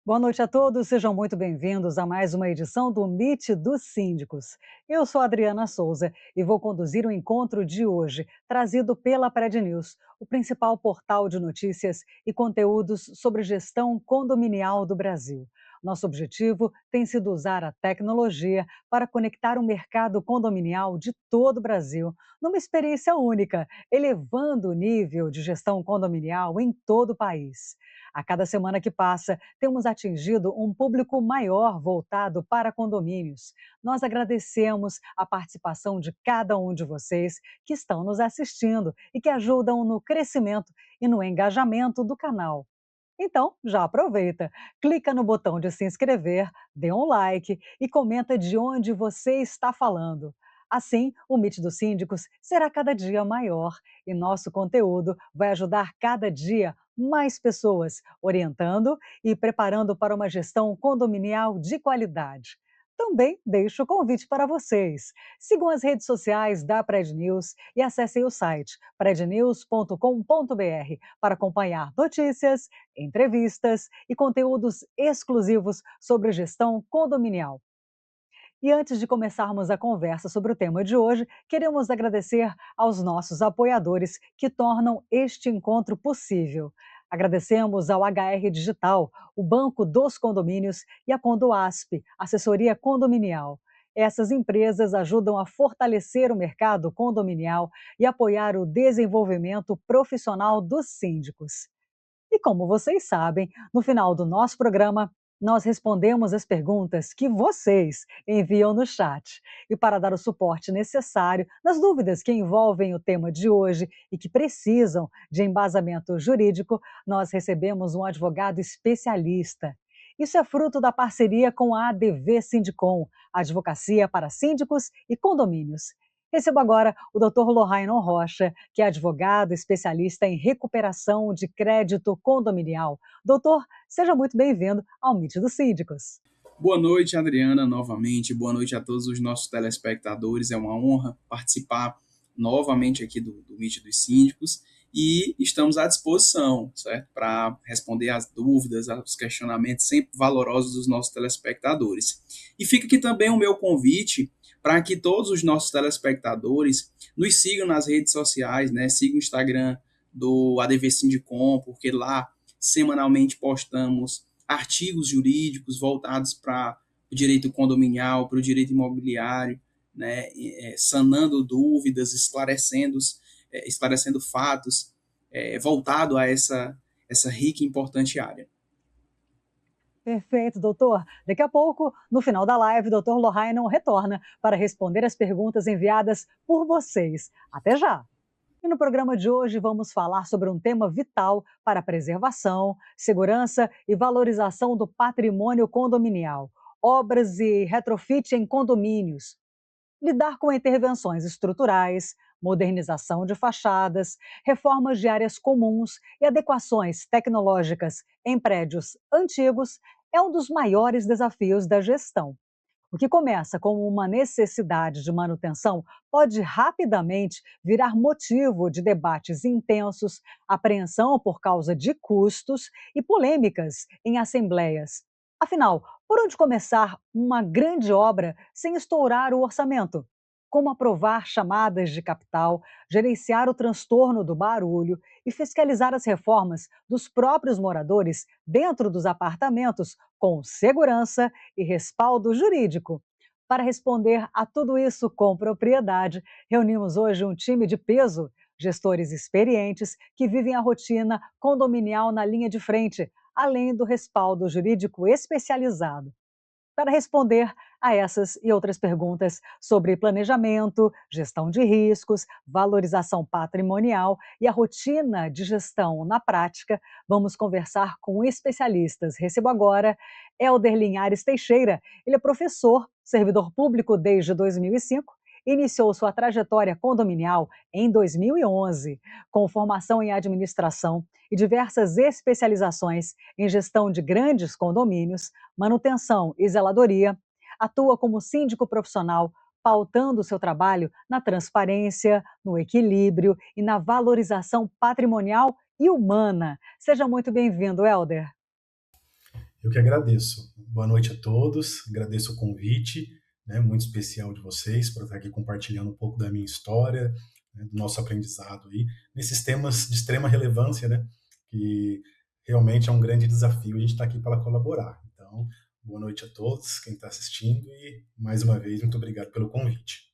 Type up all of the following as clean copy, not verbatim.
Boa noite a todos, sejam muito bem-vindos a mais uma edição do Meet dos Síndicos. Eu sou Adriana Souza e vou conduzir o encontro de hoje, trazido pela Prédio News, o principal portal de notícias e conteúdos sobre gestão condominial do Brasil. Nosso objetivo tem sido usar a tecnologia para conectar o mercado condominial de todo o Brasil numa experiência única, elevando o nível de gestão condominial em todo o país. A cada semana que passa, temos atingido um público maior voltado para condomínios. Nós agradecemos a participação de cada um de vocês que estão nos assistindo e que ajudam no crescimento e no engajamento do canal. Então, já aproveita, clica no botão de se inscrever, dê um like e comenta de onde você está falando. Assim, o Meet dos Síndicos será cada dia maior e nosso conteúdo vai ajudar cada dia mais pessoas, orientando e preparando para uma gestão condominial de qualidade. Também deixo o convite para vocês. Sigam as redes sociais da Pred News e acessem o site prednews.com.br para acompanhar notícias, entrevistas e conteúdos exclusivos sobre gestão condominial. E antes de começarmos a conversa sobre o tema de hoje, queremos agradecer aos nossos apoiadores que tornam este encontro possível. Agradecemos ao HR Digital, o Banco dos Condomínios e a Condoasp, assessoria condominial. Essas empresas ajudam a fortalecer o mercado condominial e apoiar o desenvolvimento profissional dos síndicos. E como vocês sabem, no final do nosso programa, nós respondemos as perguntas que vocês enviam no chat. E para dar o suporte necessário nas dúvidas que envolvem o tema de hoje e que precisam de embasamento jurídico, nós recebemos um advogado especialista. Isso é fruto da parceria com a ADV Sindicom, Advocacia para Síndicos e Condomínios. Recebo agora o Dr. Lohainon Rocha, que é advogado especialista em recuperação de crédito condominial. Doutor, seja muito bem-vindo ao Meet dos Síndicos. Boa noite, Adriana, novamente. Boa noite a todos os nossos telespectadores. É uma honra participar novamente aqui do Meet dos Síndicos e estamos à disposição, certo? Para responder às dúvidas, aos questionamentos sempre valorosos dos nossos telespectadores. E fica aqui também o meu convite para que todos os nossos telespectadores nos sigam nas redes sociais, né? Sigam o Instagram do ADV Sindicom, porque lá semanalmente postamos artigos jurídicos voltados para o direito condominial, para o direito imobiliário, né, sanando dúvidas, esclarecendo fatos, voltado a essa rica e importante área. Perfeito, doutor. Daqui a pouco, no final da live, o doutor Lohainon retorna para responder as perguntas enviadas por vocês. Até já! E no programa de hoje vamos falar sobre um tema vital para a preservação, segurança e valorização do patrimônio condominial: obras e retrofit em condomínios. Lidar com intervenções estruturais, modernização de fachadas, reformas de áreas comuns e adequações tecnológicas em prédios antigos é um dos maiores desafios da gestão. O que começa como uma necessidade de manutenção pode rapidamente virar motivo de debates intensos, apreensão por causa de custos e polêmicas em assembleias. Afinal, por onde começar uma grande obra sem estourar o orçamento? Como aprovar chamadas de capital, gerenciar o transtorno do barulho e fiscalizar as reformas dos próprios moradores dentro dos apartamentos com segurança e respaldo jurídico? Para responder a tudo isso com propriedade, reunimos hoje um time de peso, gestores experientes que vivem a rotina condominial na linha de frente, além do respaldo jurídico especializado. Para responder a essas e outras perguntas sobre planejamento, gestão de riscos, valorização patrimonial e a rotina de gestão na prática, vamos conversar com especialistas. Recebo agora Helder Linhares Teixeira. Ele é professor, servidor público desde 2005. Iniciou sua trajetória condominial em 2011, com formação em administração e diversas especializações em gestão de grandes condomínios, manutenção e zeladoria. Atua como síndico profissional, pautando seu trabalho na transparência, no equilíbrio e na valorização patrimonial e humana. Seja muito bem-vindo, Helder. Eu que agradeço. Boa noite a todos, agradeço o convite, né, muito especial de vocês, para estar aqui compartilhando um pouco da minha história, né, do nosso aprendizado aí, nesses temas de extrema relevância, né, que realmente é um grande desafio, a gente está aqui para colaborar. Então, boa noite a todos, quem está assistindo, e mais uma vez, muito obrigado pelo convite.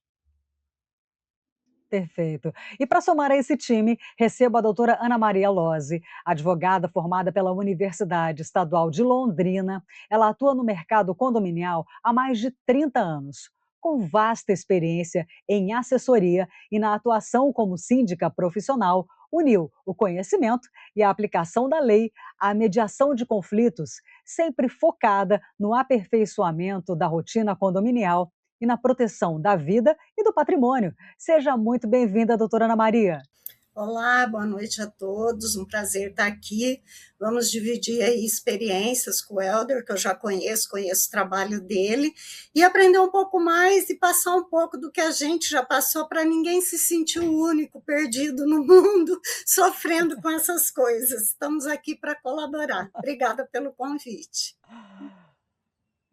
Perfeito. E para somar a esse time, recebo a doutora Ana Maria Lozzi, advogada formada pela Universidade Estadual de Londrina. Ela atua no mercado condominial há mais de 30 anos, com vasta experiência em assessoria e na atuação como síndica profissional, uniu o conhecimento e a aplicação da lei à mediação de conflitos, sempre focada no aperfeiçoamento da rotina condominial e na proteção da vida e do patrimônio. Seja muito bem-vinda, doutora Ana Maria. Olá, boa noite a todos, um prazer estar aqui. Vamos dividir aí experiências com o Helder, que eu já conheço o trabalho dele, e aprender um pouco mais e passar um pouco do que a gente já passou para ninguém se sentir o único, perdido no mundo, sofrendo com essas coisas. Estamos aqui para colaborar. Obrigada pelo convite.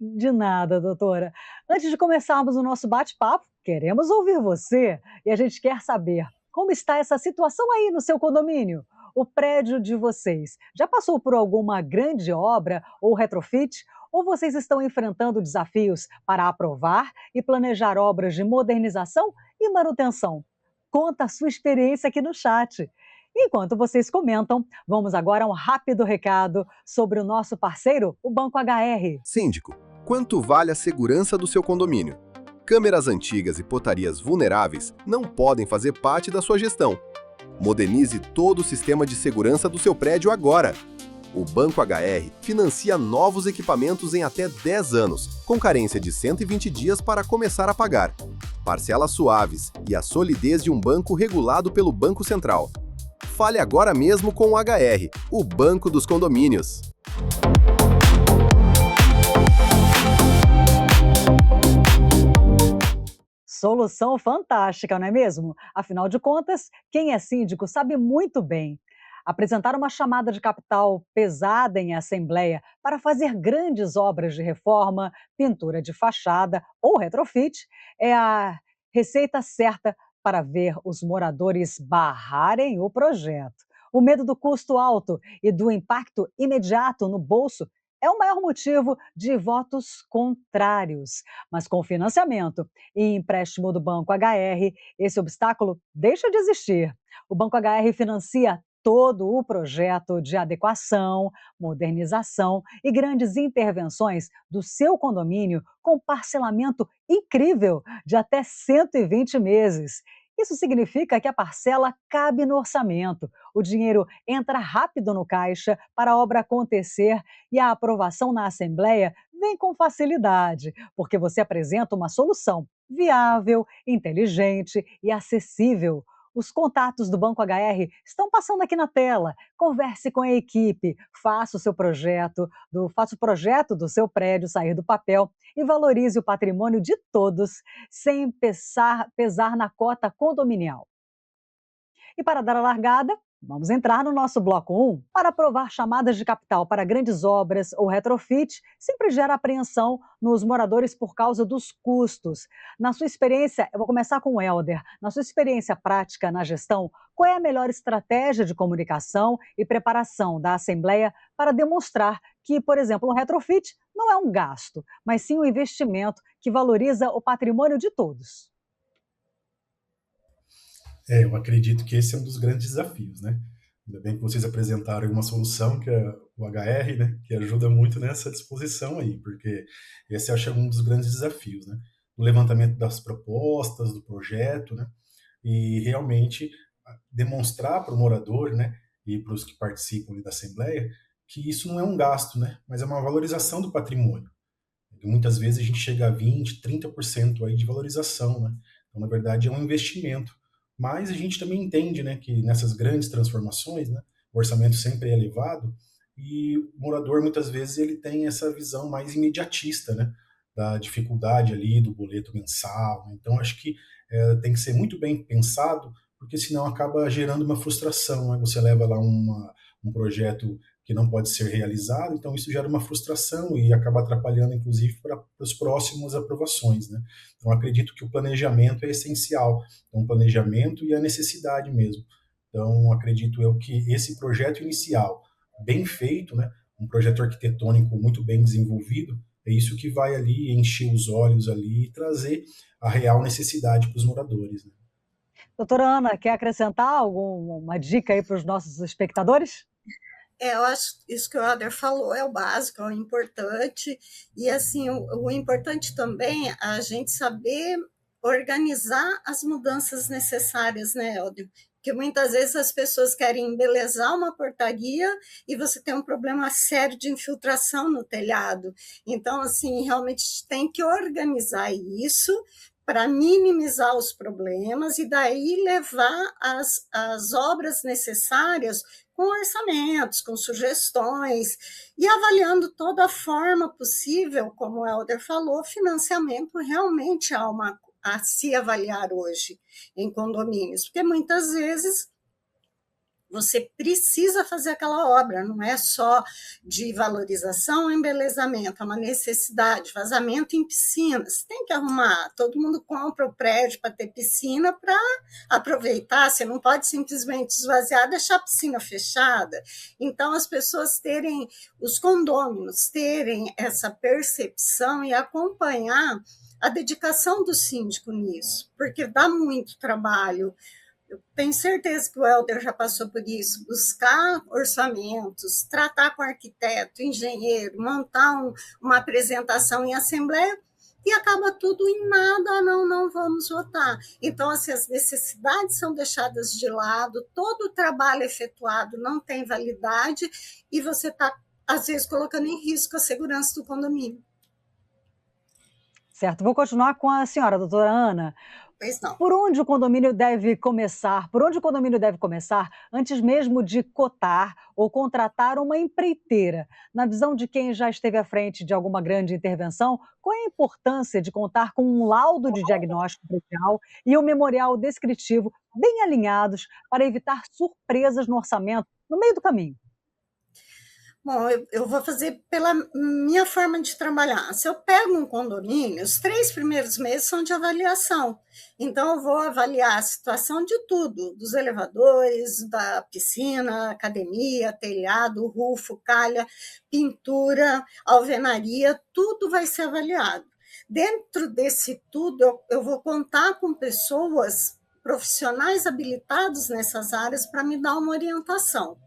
De nada, doutora. Antes de começarmos o nosso bate-papo, queremos ouvir você e a gente quer saber como está essa situação aí no seu condomínio. O prédio de vocês já passou por alguma grande obra ou retrofit? Ou vocês estão enfrentando desafios para aprovar e planejar obras de modernização e manutenção? Conta a sua experiência aqui no chat. Enquanto vocês comentam, vamos agora a um rápido recado sobre o nosso parceiro, o Banco HR. Síndico, quanto vale a segurança do seu condomínio? Câmeras antigas e portarias vulneráveis não podem fazer parte da sua gestão. Modernize todo o sistema de segurança do seu prédio agora. O Banco HR financia novos equipamentos em até 10 anos, com carência de 120 dias para começar a pagar. Parcelas suaves e a solidez de um banco regulado pelo Banco Central. Fale agora mesmo com o HR, o Banco dos Condomínios. Solução fantástica, não é mesmo? Afinal de contas, quem é síndico sabe muito bem. Apresentar uma chamada de capital pesada em assembleia para fazer grandes obras de reforma, pintura de fachada ou retrofit é a receita certa para ver os moradores barrarem o projeto. O medo do custo alto e do impacto imediato no bolso é o maior motivo de votos contrários. Mas com financiamento e empréstimo do Banco HR, esse obstáculo deixa de existir. O Banco HR financia todo o projeto de adequação, modernização e grandes intervenções do seu condomínio com parcelamento incrível de até 120 meses. Isso significa que a parcela cabe no orçamento, o dinheiro entra rápido no caixa para a obra acontecer e a aprovação na Assembleia vem com facilidade, porque você apresenta uma solução viável, inteligente e acessível. Os contatos do Banco HR estão passando aqui na tela. Converse com a equipe, faça o projeto do seu prédio sair do papel e valorize o patrimônio de todos, sem pesar na cota condominial. E para dar a largada, vamos entrar no nosso bloco 1. Para aprovar chamadas de capital para grandes obras ou retrofit, sempre gera apreensão nos moradores por causa dos custos. Na sua experiência, eu vou começar com o Helder. Na sua experiência prática na gestão, qual é a melhor estratégia de comunicação e preparação da Assembleia para demonstrar que, por exemplo, um retrofit não é um gasto, mas sim um investimento que valoriza o patrimônio de todos? Eu acredito que esse é um dos grandes desafios, né? Ainda bem que vocês apresentaram uma solução, que é o HR, né? Que ajuda muito nessa disposição aí, porque esse eu acho um dos grandes desafios, né? O levantamento das propostas, do projeto, né? E realmente demonstrar para o morador, né? E para os que participam ali da Assembleia, que isso não é um gasto, né? Mas é uma valorização do patrimônio. E muitas vezes a gente chega a 20, 30% aí de valorização, né? Então, na verdade, é um investimento. Mas a gente também entende, né, que nessas grandes transformações, né, o orçamento sempre é elevado e o morador muitas vezes ele tem essa visão mais imediatista, né, da dificuldade ali do boleto mensal. Né? Então acho que tem que ser muito bem pensado, porque senão acaba gerando uma frustração. Né? Você leva lá um projeto que não pode ser realizado, então isso gera uma frustração e acaba atrapalhando, inclusive, para as próximas aprovações, né? Então, acredito que o planejamento é essencial, então, o planejamento e a necessidade mesmo. Então, acredito eu que esse projeto inicial, bem feito, né, um projeto arquitetônico muito bem desenvolvido, é isso que vai ali encher os olhos ali e trazer a real necessidade para os moradores, né? Doutora Ana, quer acrescentar alguma dica aí para os nossos espectadores? Eu acho que isso que o Helder falou é o básico, é o importante, e assim, o importante também é a gente saber organizar as mudanças necessárias, né, Helder? Porque muitas vezes as pessoas querem embelezar uma portaria e você tem um problema sério de infiltração no telhado. Então, assim, realmente tem que organizar isso para minimizar os problemas e daí levar as obras necessárias com orçamentos, com sugestões, e avaliando toda a forma possível, como o Helder falou, financiamento realmente há a se avaliar hoje em condomínios, porque muitas vezes você precisa fazer aquela obra, não é só de valorização ou embelezamento, é uma necessidade, vazamento em piscinas, tem que arrumar, todo mundo compra o prédio para ter piscina para aproveitar, você não pode simplesmente esvaziar, deixar a piscina fechada, então as pessoas terem, os condôminos terem essa percepção e acompanhar a dedicação do síndico nisso, porque dá muito trabalho. Eu tenho certeza que o Helder já passou por isso, buscar orçamentos, tratar com arquiteto, engenheiro, montar uma apresentação em assembleia e acaba tudo em nada, não vamos votar. Então, assim, as necessidades são deixadas de lado, todo o trabalho efetuado não tem validade e você está, às vezes, colocando em risco a segurança do condomínio. Certo, vou continuar com a senhora, doutora Ana. Pois não. Por onde o condomínio deve começar? Por onde o condomínio deve começar antes mesmo de cotar ou contratar uma empreiteira? Na visão de quem já esteve à frente de alguma grande intervenção, qual é a importância de contar com um laudo de diagnóstico predial e um memorial descritivo bem alinhados para evitar surpresas no orçamento no meio do caminho? Bom, eu vou fazer pela minha forma de trabalhar. Se eu pego um condomínio, os 3 primeiros meses são de avaliação. Então, eu vou avaliar a situação de tudo, dos elevadores, da piscina, academia, telhado, rufo, calha, pintura, alvenaria, tudo vai ser avaliado. Dentro desse tudo, eu vou contar com pessoas profissionais habilitados nessas áreas para me dar uma orientação.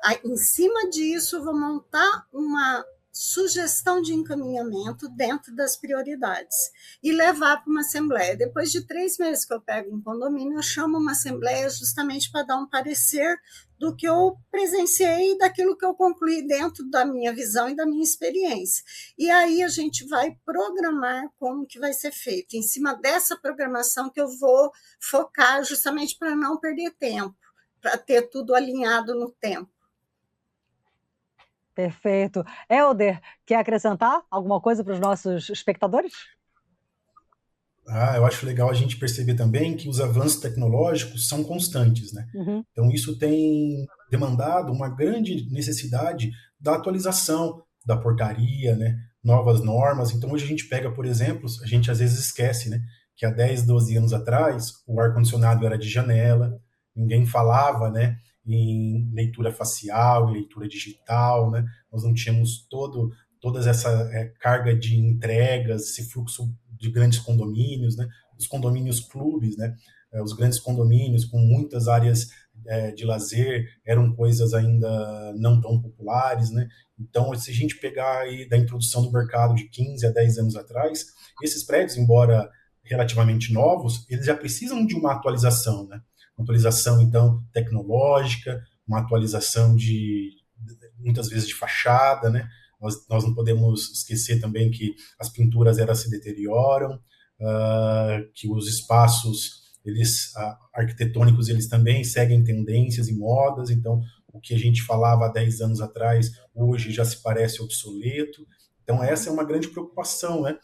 Aí, em cima disso, vou montar uma sugestão de encaminhamento dentro das prioridades e levar para uma assembleia. Depois de 3 meses que eu pego um condomínio, eu chamo uma assembleia justamente para dar um parecer do que eu presenciei e daquilo que eu concluí dentro da minha visão e da minha experiência. E aí a gente vai programar como que vai ser feito. Em cima dessa programação que eu vou focar justamente para não perder tempo, para ter tudo alinhado no tempo. Perfeito. Helder, quer acrescentar alguma coisa para os nossos espectadores? Eu acho legal a gente perceber também que os avanços tecnológicos são constantes, né? Uhum. Então, isso tem demandado uma grande necessidade da atualização da portaria, né? Novas normas. Então, hoje a gente pega, por exemplo, a gente às vezes esquece, né? Que há 10, 12 anos atrás, o ar-condicionado era de janela, ninguém falava, né? Em leitura facial, em leitura digital, né? Nós não tínhamos toda essa carga de entregas, esse fluxo de grandes condomínios, né? Os condomínios clubes, né? Os grandes condomínios com muitas áreas de lazer eram coisas ainda não tão populares, né? Então, se a gente pegar aí da introdução do mercado de 15 a 10 anos atrás, esses prédios, embora relativamente novos, eles já precisam de uma atualização, né? Uma atualização, então, tecnológica, uma atualização muitas vezes de fachada, né? Nós não podemos esquecer também que as pinturas elas se deterioram, que os espaços arquitetônicos eles também seguem tendências e modas, então o que a gente falava há 10 anos atrás, hoje já se parece obsoleto. Então essa é uma grande preocupação, né?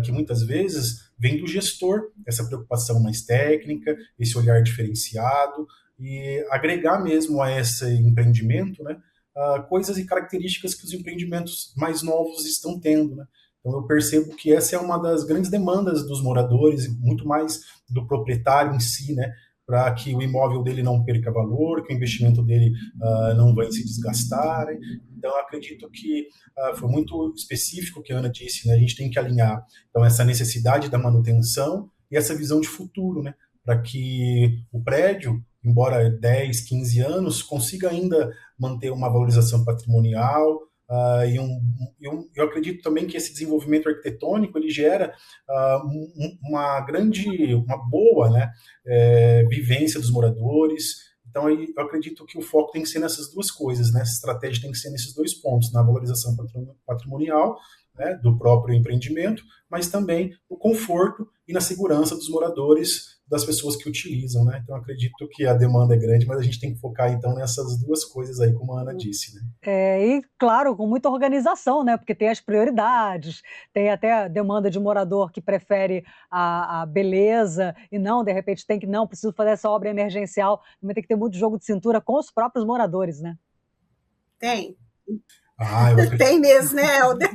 Que muitas vezes vem do gestor, essa preocupação mais técnica, esse olhar diferenciado, e agregar mesmo a esse empreendimento, né? coisas e características que os empreendimentos mais novos estão tendo, né? Então eu percebo que essa é uma das grandes demandas dos moradores, muito mais do proprietário em si, né? Para que o imóvel dele não perca valor, que o investimento dele não vai se desgastar, né? Então, eu acredito que foi muito específico o que a Ana disse, né? A gente tem que alinhar então, essa necessidade da manutenção e essa visão de futuro, né? Para que o prédio, embora 10, 15 anos, consiga ainda manter uma valorização patrimonial. Eu acredito também que esse desenvolvimento arquitetônico ele gera uma boa, né, vivência dos moradores. Então, eu acredito que o foco tem que ser nessas duas coisas, né? Essa estratégia tem que ser nesses dois pontos, na valorização patrimonial, né, do próprio empreendimento, mas também o conforto e na segurança dos moradores, das pessoas que utilizam, né? Então, acredito que a demanda é grande, mas a gente tem que focar, então, nessas duas coisas aí, como a Ana disse, né? E, claro, com muita organização, né? Porque tem as prioridades, tem até a demanda de morador que prefere a beleza e não, de repente, tem que, não, preciso fazer essa obra emergencial. Também tem que ter muito jogo de cintura com os próprios moradores, né? Tem. Eu acredito. Tem mesmo, né, Helder?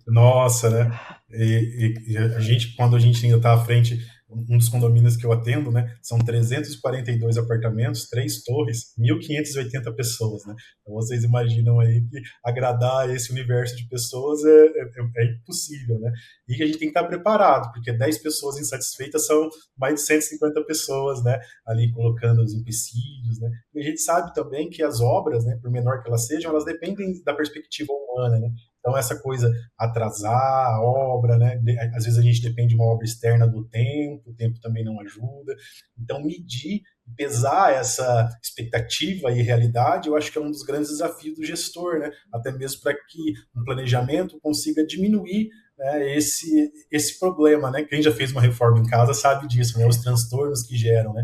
Nossa, né? E a gente, quando a gente ainda está à frente, um dos condomínios que eu atendo, né? São 342 apartamentos, 3 torres, 1.580 pessoas, né? Então vocês imaginam aí que agradar esse universo de pessoas é impossível, né? E a gente tem que estar preparado, porque 10 pessoas insatisfeitas são mais de 150 pessoas, né? Ali colocando os empecilhos, né? E a gente sabe também que as obras, né? Por menor que elas sejam, elas dependem da perspectiva humana, né? Então, essa coisa, atrasar a obra, né? Às vezes a gente depende de uma obra externa do tempo, o tempo também não ajuda. Então, medir, pesar essa expectativa e realidade, eu acho que é um dos grandes desafios do gestor, né? Até mesmo para que um planejamento consiga diminuir, né, esse problema, né? Quem já fez uma reforma em casa sabe disso, né? Os transtornos que geram, né?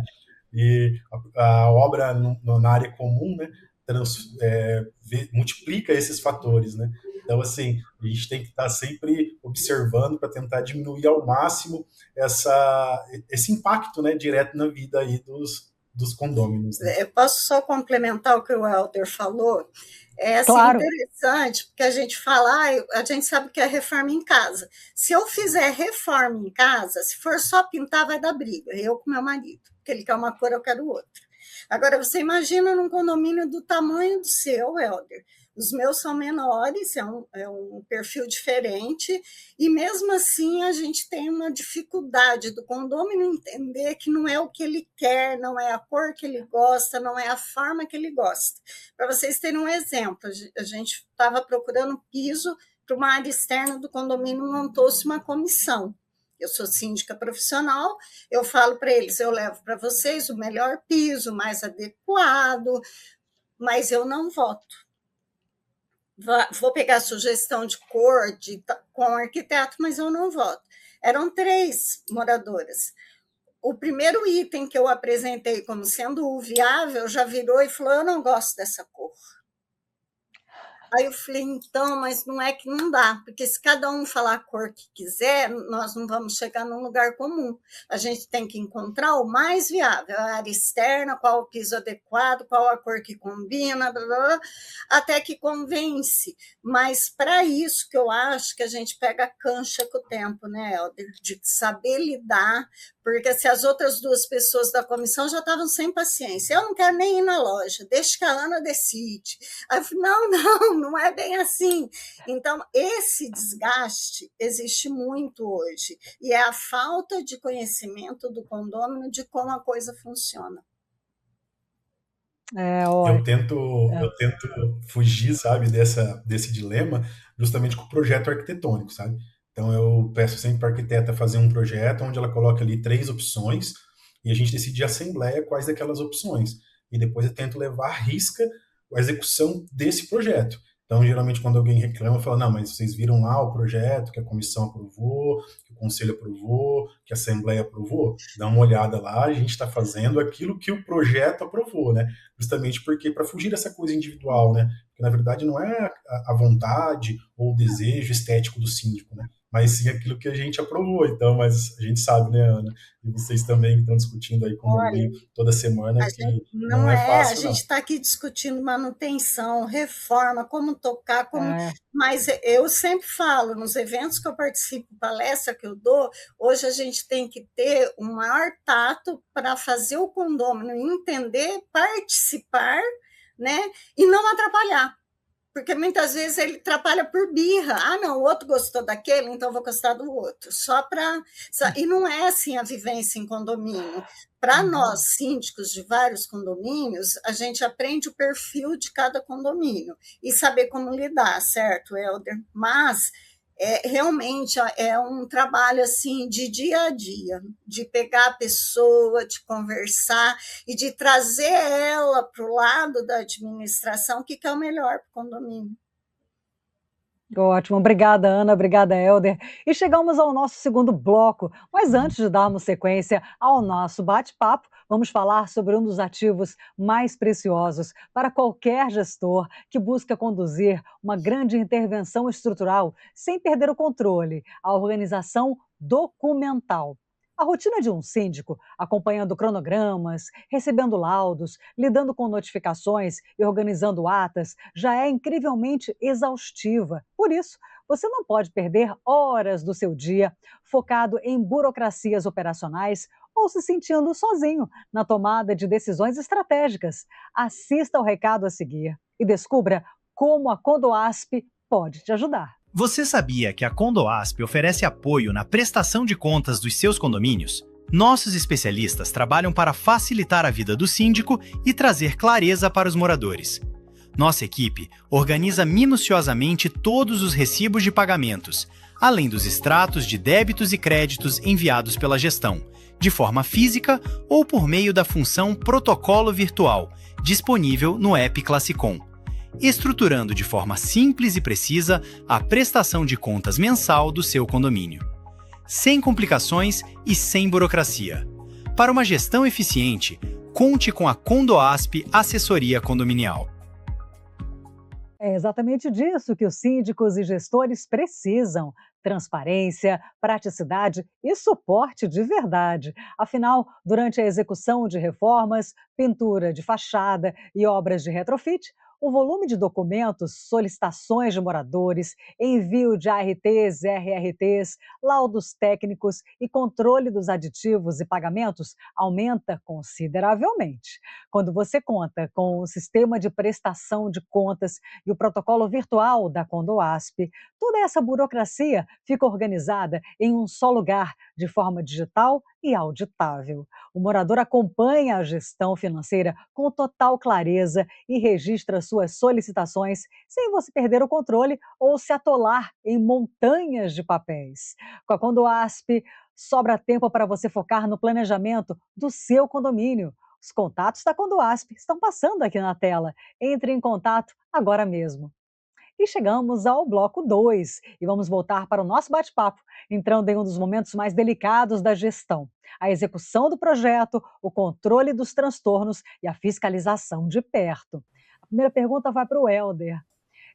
E a obra na área comum, né? Multiplica esses fatores, né? Então, assim, a gente tem que estar sempre observando para tentar diminuir ao máximo esse impacto, né, direto na vida aí dos condôminos. Né? Eu posso só complementar o que o Helder falou? É assim, Claro. Interessante, porque a gente fala, a gente sabe que é reforma em casa. Se eu fizer reforma em casa, se for só pintar, vai dar briga, eu com meu marido, porque ele quer uma cor, eu quero outra. Agora, você imagina num condomínio do tamanho do seu, Helder. Os meus são menores, é um perfil diferente, e mesmo assim a gente tem uma dificuldade do condomínio entender que não é o que ele quer, não é a cor que ele gosta, não é a forma que ele gosta. Para vocês terem um exemplo, a gente estava procurando piso para uma área externa do condomínio, montou-se uma comissão. Eu sou síndica profissional, eu falo para eles, eu levo para vocês o melhor piso, mais adequado, mas eu não voto. Vou pegar a sugestão de cor com o arquiteto, mas eu não voto. Eram 3 moradoras. O primeiro item que eu apresentei como sendo o viável já virou e falou, eu não gosto dessa cor. Aí eu falei, então, mas não é que não dá, porque se cada um falar a cor que quiser, nós não vamos chegar num lugar comum. A gente tem que encontrar o mais viável, a área externa, qual o piso adequado, qual a cor que combina, blá, blá, blá, até que convence. Mas para isso que eu acho que a gente pega a cancha com o tempo, né, Helder? De saber lidar, porque se as outras 2 pessoas da comissão já estavam sem paciência, eu não quero nem ir na loja, deixa que a Ana decide. Aí eu falei, não é bem assim. Então, esse desgaste existe muito hoje, e é a falta de conhecimento do condômino de como a coisa funciona. Eu tento fugir, sabe, desse dilema, justamente com o projeto arquitetônico, sabe? Então, eu peço sempre para a arquiteta fazer um projeto onde ela coloca ali 3 opções e a gente decide em assembleia quais daquelas opções. E depois eu tento levar à risca a execução desse projeto. Então, geralmente, quando alguém reclama, fala, não, mas vocês viram lá o projeto que a comissão aprovou, que o conselho aprovou, que a assembleia aprovou? Dá uma olhada lá, a gente está fazendo aquilo que o projeto aprovou, né? Justamente porque, para fugir dessa coisa individual, né? Porque, na verdade, não é a vontade ou o desejo estético do síndico, né? mas sim aquilo que a gente aprovou. Então, mas a gente sabe, né, Ana, e vocês também que estão discutindo aí como Olha, lei toda semana, a gente que não não é é, a fácil, gente não. está aqui discutindo manutenção, reforma, como tocar, como. É, Mas eu sempre falo, nos eventos que eu participo, palestra que eu dou, hoje a gente tem que ter um maior tato para fazer o condômino entender, participar, né? E não atrapalhar. Porque muitas vezes ele atrapalha por birra. Ah, não, o outro gostou daquele, então eu vou gostar do outro. Só para. E não é assim a vivência em condomínio. Para uhum. nós, síndicos de vários condomínios, a gente aprende o perfil de cada condomínio e saber como lidar, certo, Helder? Mas realmente é um trabalho assim de dia a dia, de pegar a pessoa, de conversar e de trazer ela para o lado da administração, o que é o melhor para o condomínio. Ótimo, obrigada Ana, obrigada Helder. E chegamos ao nosso segundo bloco, mas antes de darmos sequência ao nosso bate-papo, vamos falar sobre um dos ativos mais preciosos para qualquer gestor que busca conduzir uma grande intervenção estrutural sem perder o controle, a organização documental. A rotina de um síndico, acompanhando cronogramas, recebendo laudos, lidando com notificações e organizando atas, já é incrivelmente exaustiva. Por isso, você não pode perder horas do seu dia focado em burocracias operacionais ou se sentindo sozinho na tomada de decisões estratégicas. Assista ao recado a seguir e descubra como a Condoasp pode te ajudar. Você sabia que a Condoasp oferece apoio na prestação de contas dos seus condomínios? Nossos especialistas trabalham para facilitar a vida do síndico e trazer clareza para os moradores. Nossa equipe organiza minuciosamente todos os recibos de pagamentos, além dos extratos de débitos e créditos enviados pela gestão, de forma física ou por meio da função Protocolo Virtual, disponível no app Classicom, estruturando de forma simples e precisa a prestação de contas mensal do seu condomínio. Sem complicações e sem burocracia. Para uma gestão eficiente, conte com a Condoasp Assessoria Condominial. É exatamente disso que os síndicos e gestores precisam: transparência, praticidade e suporte de verdade. Afinal, durante a execução de reformas, pintura de fachada e obras de retrofit, o volume de documentos, solicitações de moradores, envio de ARTs, RRTs, laudos técnicos e controle dos aditivos e pagamentos aumenta consideravelmente. Quando você conta com o sistema de prestação de contas e o protocolo virtual da Condoasp, toda essa burocracia fica organizada em um só lugar, de forma digital e auditável. O morador acompanha a gestão financeira com total clareza e registra suas solicitações sem você perder o controle ou se atolar em montanhas de papéis. Com a Condoasp, sobra tempo para você focar no planejamento do seu condomínio. Os contatos da Condoasp estão passando aqui na tela. Entre em contato agora mesmo. E chegamos ao bloco 2 e vamos voltar para o nosso bate-papo, entrando em um dos momentos mais delicados da gestão: a execução do projeto, o controle dos transtornos e a fiscalização de perto. A primeira pergunta vai para o Helder.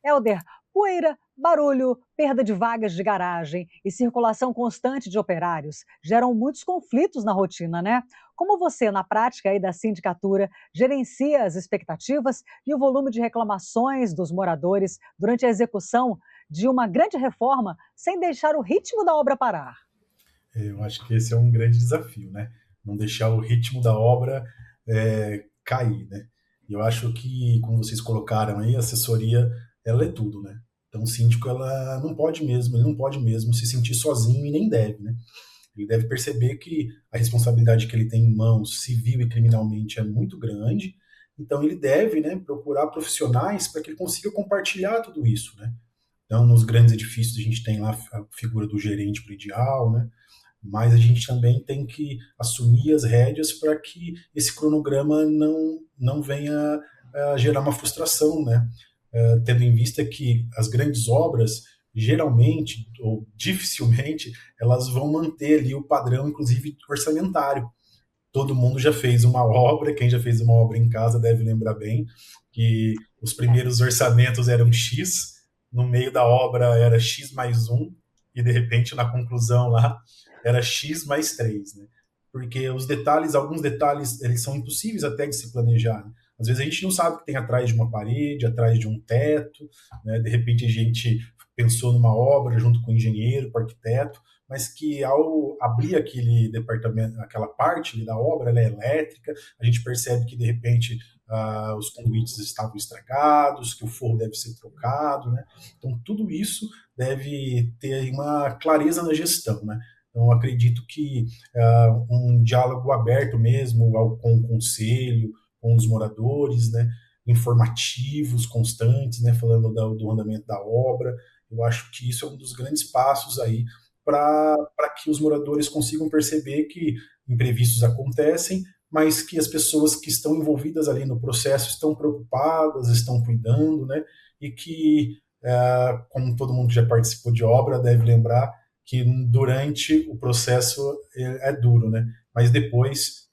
Helder, poeira, barulho, perda de vagas de garagem e circulação constante de operários geram muitos conflitos na rotina, né? Como você, na prática aí da sindicatura, gerencia as expectativas e o volume de reclamações dos moradores durante a execução de uma grande reforma sem deixar o ritmo da obra parar? Eu acho que esse é um grande desafio, né? Não deixar o ritmo da obra cair, né? E eu acho que, como vocês colocaram aí, a assessoria, ela é tudo, né? Então, o síndico, ele não pode mesmo se sentir sozinho e nem deve, né? Ele deve perceber que a responsabilidade que ele tem em mãos, civil e criminalmente, é muito grande. Então, ele deve, né, procurar profissionais para que ele consiga compartilhar tudo isso, né? Então, nos grandes edifícios, a gente tem lá a figura do gerente predial, né? Mas a gente também tem que assumir as rédeas para que esse cronograma não venha a gerar uma frustração, né? Tendo em vista que as grandes obras, geralmente, ou dificilmente, elas vão manter ali o padrão, inclusive orçamentário. Todo mundo já fez uma obra, quem já fez uma obra em casa deve lembrar bem, que os primeiros orçamentos eram X, no meio da obra era X mais 1, e de repente na conclusão lá era X mais 3, né? Porque os detalhes, alguns detalhes, eles são impossíveis até de se planejar, né? Às vezes a gente não sabe o que tem atrás de uma parede, atrás de um teto, né? De repente a gente pensou numa obra junto com o engenheiro, com o arquiteto, mas que ao abrir aquele departamento, aquela parte ali da obra, ela é elétrica, a gente percebe que de repente os conduítes estavam estragados, que o forro deve ser trocado, né? Então tudo isso deve ter uma clareza na gestão, né? Então, eu acredito que um diálogo aberto mesmo com o conselho, com os moradores, né, informativos constantes, né, falando do andamento da obra, eu acho que isso é um dos grandes passos aí para que os moradores consigam perceber que imprevistos acontecem, mas que as pessoas que estão envolvidas ali no processo estão preocupadas, estão cuidando, né, e que, como todo mundo que já participou de obra deve lembrar, que durante o processo é duro, né? Mas depois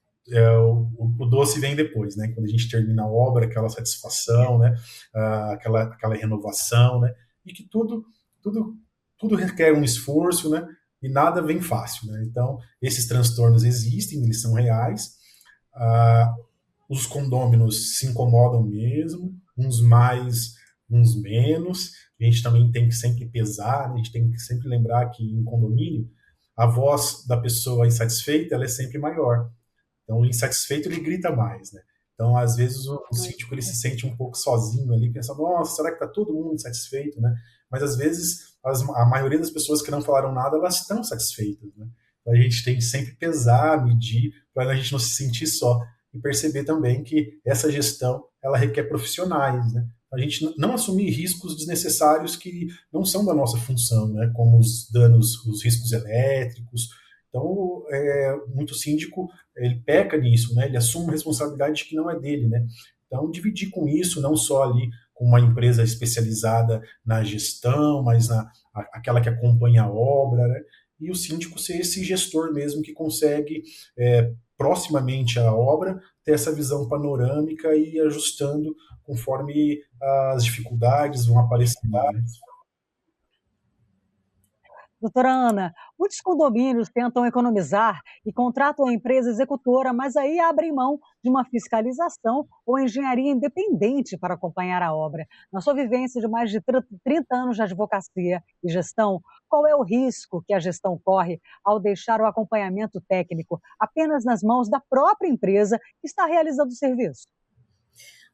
o doce vem depois, né? Quando a gente termina a obra, aquela satisfação, né? Aquela renovação, né? E que tudo requer um esforço, né? E nada vem fácil, né? Então esses transtornos existem, eles são reais. Os condôminos se incomodam mesmo, uns mais, uns menos. A gente também tem que sempre pesar, né? A gente tem que sempre lembrar que em condomínio a voz da pessoa insatisfeita ela é sempre maior. Então o insatisfeito ele grita mais, né? Então às vezes o síndico ele se sente um pouco sozinho ali, pensando, nossa, será que está todo mundo insatisfeito, né? Mas às vezes a maioria das pessoas que não falaram nada elas estão satisfeitas, né? Então, a gente tem que sempre pesar, medir, para a gente não se sentir só e perceber também que essa gestão ela requer profissionais, né? A gente não assumir riscos desnecessários que não são da nossa função, né? Como os danos, os riscos elétricos. Então, muito síndico ele peca nisso, né? Ele assume uma responsabilidade que não é dele, né? Então, dividir com isso, não só ali com uma empresa especializada na gestão, mas aquela que acompanha a obra, né? E o síndico ser esse gestor mesmo que consegue proximamente à obra, ter essa visão panorâmica e ir ajustando conforme as dificuldades vão aparecendo. Doutora Ana, muitos condomínios tentam economizar e contratam a empresa executora, mas aí abrem mão de uma fiscalização ou engenharia independente para acompanhar a obra. Na sua vivência de mais de 30 anos de advocacia e gestão, qual é o risco que a gestão corre ao deixar o acompanhamento técnico apenas nas mãos da própria empresa que está realizando o serviço?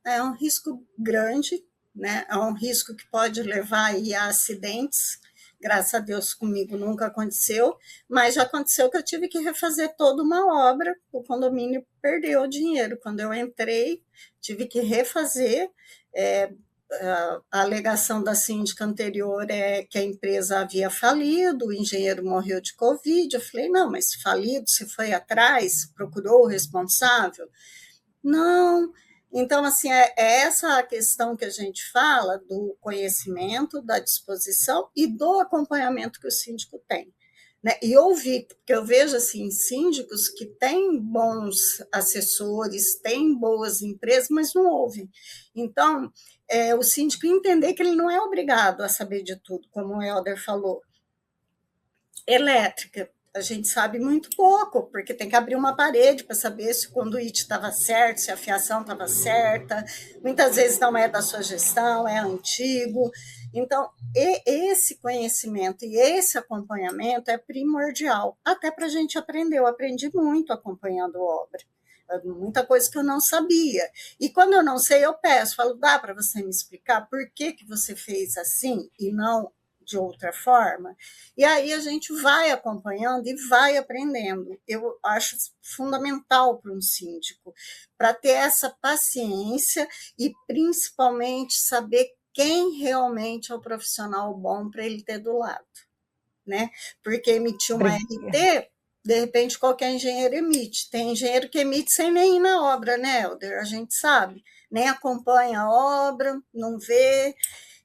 É um risco grande, né? É um risco que pode levar aí a acidentes. Graças a Deus comigo nunca aconteceu, mas já aconteceu que eu tive que refazer toda uma obra, o condomínio perdeu o dinheiro. Quando eu entrei, tive que refazer. A alegação da síndica anterior é que a empresa havia falido, o engenheiro morreu de Covid. Eu falei, não, mas falido, você foi atrás, procurou o responsável? Não. Então, assim, é essa a questão que a gente fala do conhecimento, da disposição e do acompanhamento que o síndico tem, né? E ouvir, porque eu vejo, assim, síndicos que têm bons assessores, têm boas empresas, mas não ouvem. Então, o síndico entender que ele não é obrigado a saber de tudo, como o Helder falou. Elétrica, a gente sabe muito pouco, porque tem que abrir uma parede para saber se o conduíte estava certo, se a fiação estava certa. Muitas vezes não é da sua gestão, é antigo. Então, esse conhecimento e esse acompanhamento é primordial, até para a gente aprender. Eu aprendi muito acompanhando obra. Muita coisa que eu não sabia. E quando eu não sei, eu peço, falo, dá para você me explicar por que você fez assim e não de outra forma? E aí a gente vai acompanhando e vai aprendendo. Eu acho fundamental para um síndico, para ter essa paciência e principalmente saber quem realmente é o profissional bom para ele ter do lado, né? Porque emitir uma RT, de repente qualquer engenheiro emite. Tem engenheiro que emite sem nem ir na obra, né, Helder? A gente sabe, nem acompanha a obra, não vê.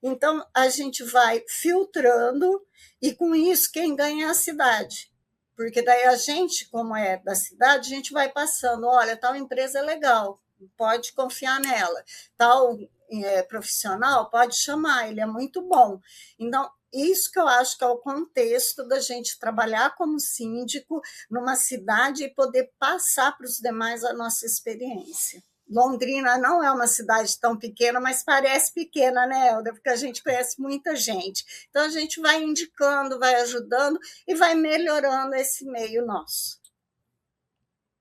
Então, a gente vai filtrando e, com isso, quem ganha é a cidade. Porque daí a gente, como é da cidade, a gente vai passando, olha, tal empresa é legal, pode confiar nela. Tal profissional, pode chamar, ele é muito bom. Então, isso que eu acho que é o contexto da gente trabalhar como síndico numa cidade e poder passar para os demais a nossa experiência. Londrina não é uma cidade tão pequena, mas parece pequena, né, Helder? Porque a gente conhece muita gente. Então, a gente vai indicando, vai ajudando e vai melhorando esse meio nosso.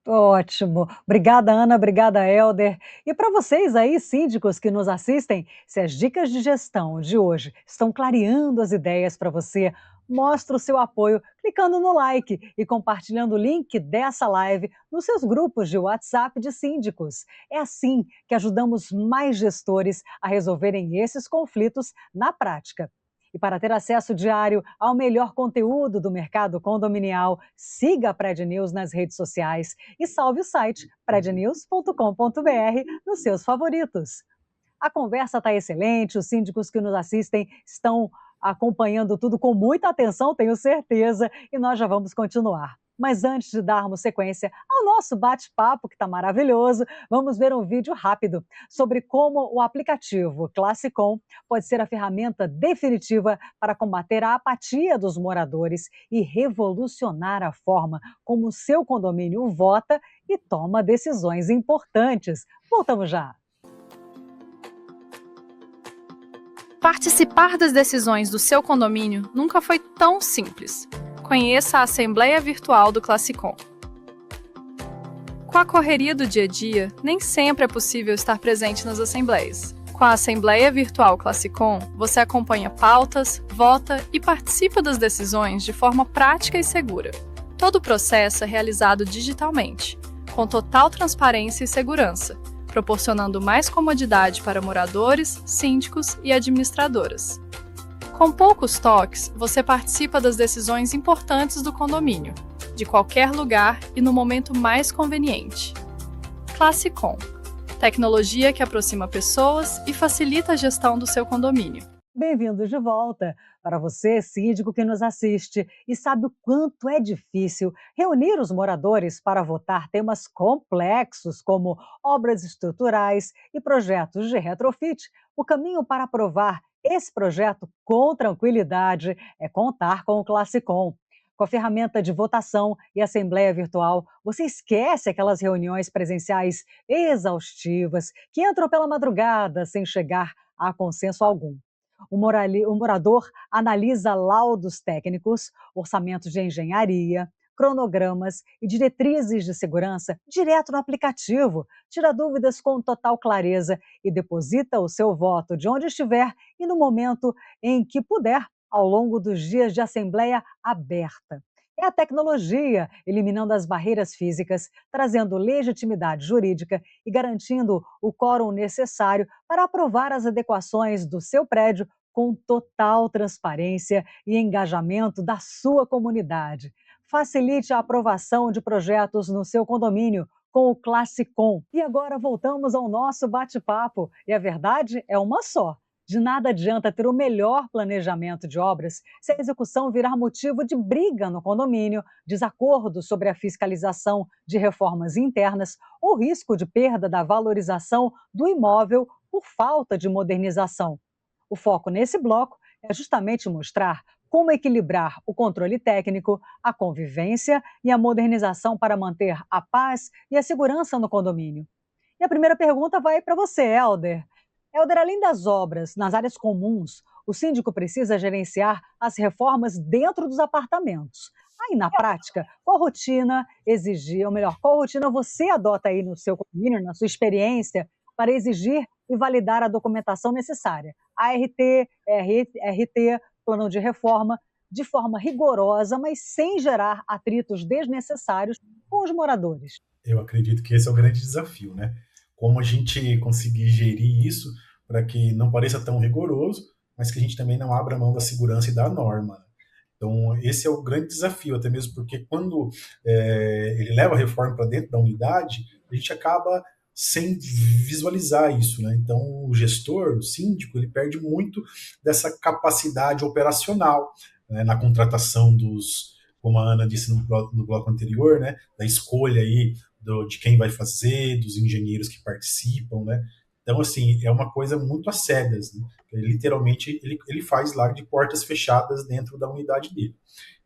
Ótimo. Obrigada, Ana. Obrigada, Helder. E para vocês aí, síndicos que nos assistem, se as dicas de gestão de hoje estão clareando as ideias para você, mostre o seu apoio clicando no like e compartilhando o link dessa live nos seus grupos de WhatsApp de síndicos. É assim que ajudamos mais gestores a resolverem esses conflitos na prática. E para ter acesso diário ao melhor conteúdo do mercado condominial, siga a Pred News nas redes sociais e salve o site prednews.com.br nos seus favoritos. A conversa está excelente, os síndicos que nos assistem estão acompanhando tudo com muita atenção, tenho certeza, e nós já vamos continuar. Mas antes de darmos sequência ao nosso bate-papo, que está maravilhoso, vamos ver um vídeo rápido sobre como o aplicativo Classicom pode ser a ferramenta definitiva para combater a apatia dos moradores e revolucionar a forma como o seu condomínio vota e toma decisões importantes. Voltamos já! Participar das decisões do seu condomínio nunca foi tão simples. Conheça a Assembleia Virtual do Classicom. Com a correria do dia a dia, nem sempre é possível estar presente nas assembleias. Com a Assembleia Virtual Classicom, você acompanha pautas, vota e participa das decisões de forma prática e segura. Todo o processo é realizado digitalmente, com total transparência e segurança, proporcionando mais comodidade para moradores, síndicos e administradoras. Com poucos toques, você participa das decisões importantes do condomínio, de qualquer lugar e no momento mais conveniente. Classicom, tecnologia que aproxima pessoas e facilita a gestão do seu condomínio. Bem-vindos de volta! Para você, síndico que nos assiste e sabe o quanto é difícil reunir os moradores para votar temas complexos como obras estruturais e projetos de retrofit, o caminho para aprovar esse projeto com tranquilidade é contar com o Classicom. Com a ferramenta de votação e assembleia virtual, você esquece aquelas reuniões presenciais exaustivas que entram pela madrugada sem chegar a consenso algum. O morador analisa laudos técnicos, orçamentos de engenharia, cronogramas e diretrizes de segurança direto no aplicativo, tira dúvidas com total clareza e deposita o seu voto de onde estiver e no momento em que puder, ao longo dos dias de assembleia aberta. É a tecnologia eliminando as barreiras físicas, trazendo legitimidade jurídica e garantindo o quórum necessário para aprovar as adequações do seu prédio com total transparência e engajamento da sua comunidade. Facilite a aprovação de projetos no seu condomínio com o Classicom. E agora voltamos ao nosso bate-papo. E a verdade é uma só. De nada adianta ter o melhor planejamento de obras se a execução virar motivo de briga no condomínio, desacordo sobre a fiscalização de reformas internas ou risco de perda da valorização do imóvel por falta de modernização. O foco nesse bloco é justamente mostrar como equilibrar o controle técnico, a convivência e a modernização para manter a paz e a segurança no condomínio. E a primeira pergunta vai para você, Helder. Helder, além das obras nas áreas comuns, o síndico precisa gerenciar as reformas dentro dos apartamentos. Aí, na prática, qual rotina exigir, ou melhor, qual rotina você adota aí no seu condomínio, na sua experiência, para exigir e validar a documentação necessária? ART, RT, plano de reforma, de forma rigorosa, mas sem gerar atritos desnecessários com os moradores. Eu acredito que esse é o grande desafio, né? Como a gente conseguir gerir isso para que não pareça tão rigoroso, mas que a gente também não abra mão da segurança e da norma. Então, esse é o grande desafio, até mesmo porque quando ele leva a reforma para dentro da unidade, a gente acaba sem visualizar isso, né? Então, o gestor, o síndico, ele perde muito dessa capacidade operacional, né, na contratação dos, como a Ana disse no bloco anterior, né, da escolha aí de quem vai fazer, dos engenheiros que participam, né? Então, assim, é uma coisa muito às cegas, né? Literalmente, ele faz lá de portas fechadas dentro da unidade dele.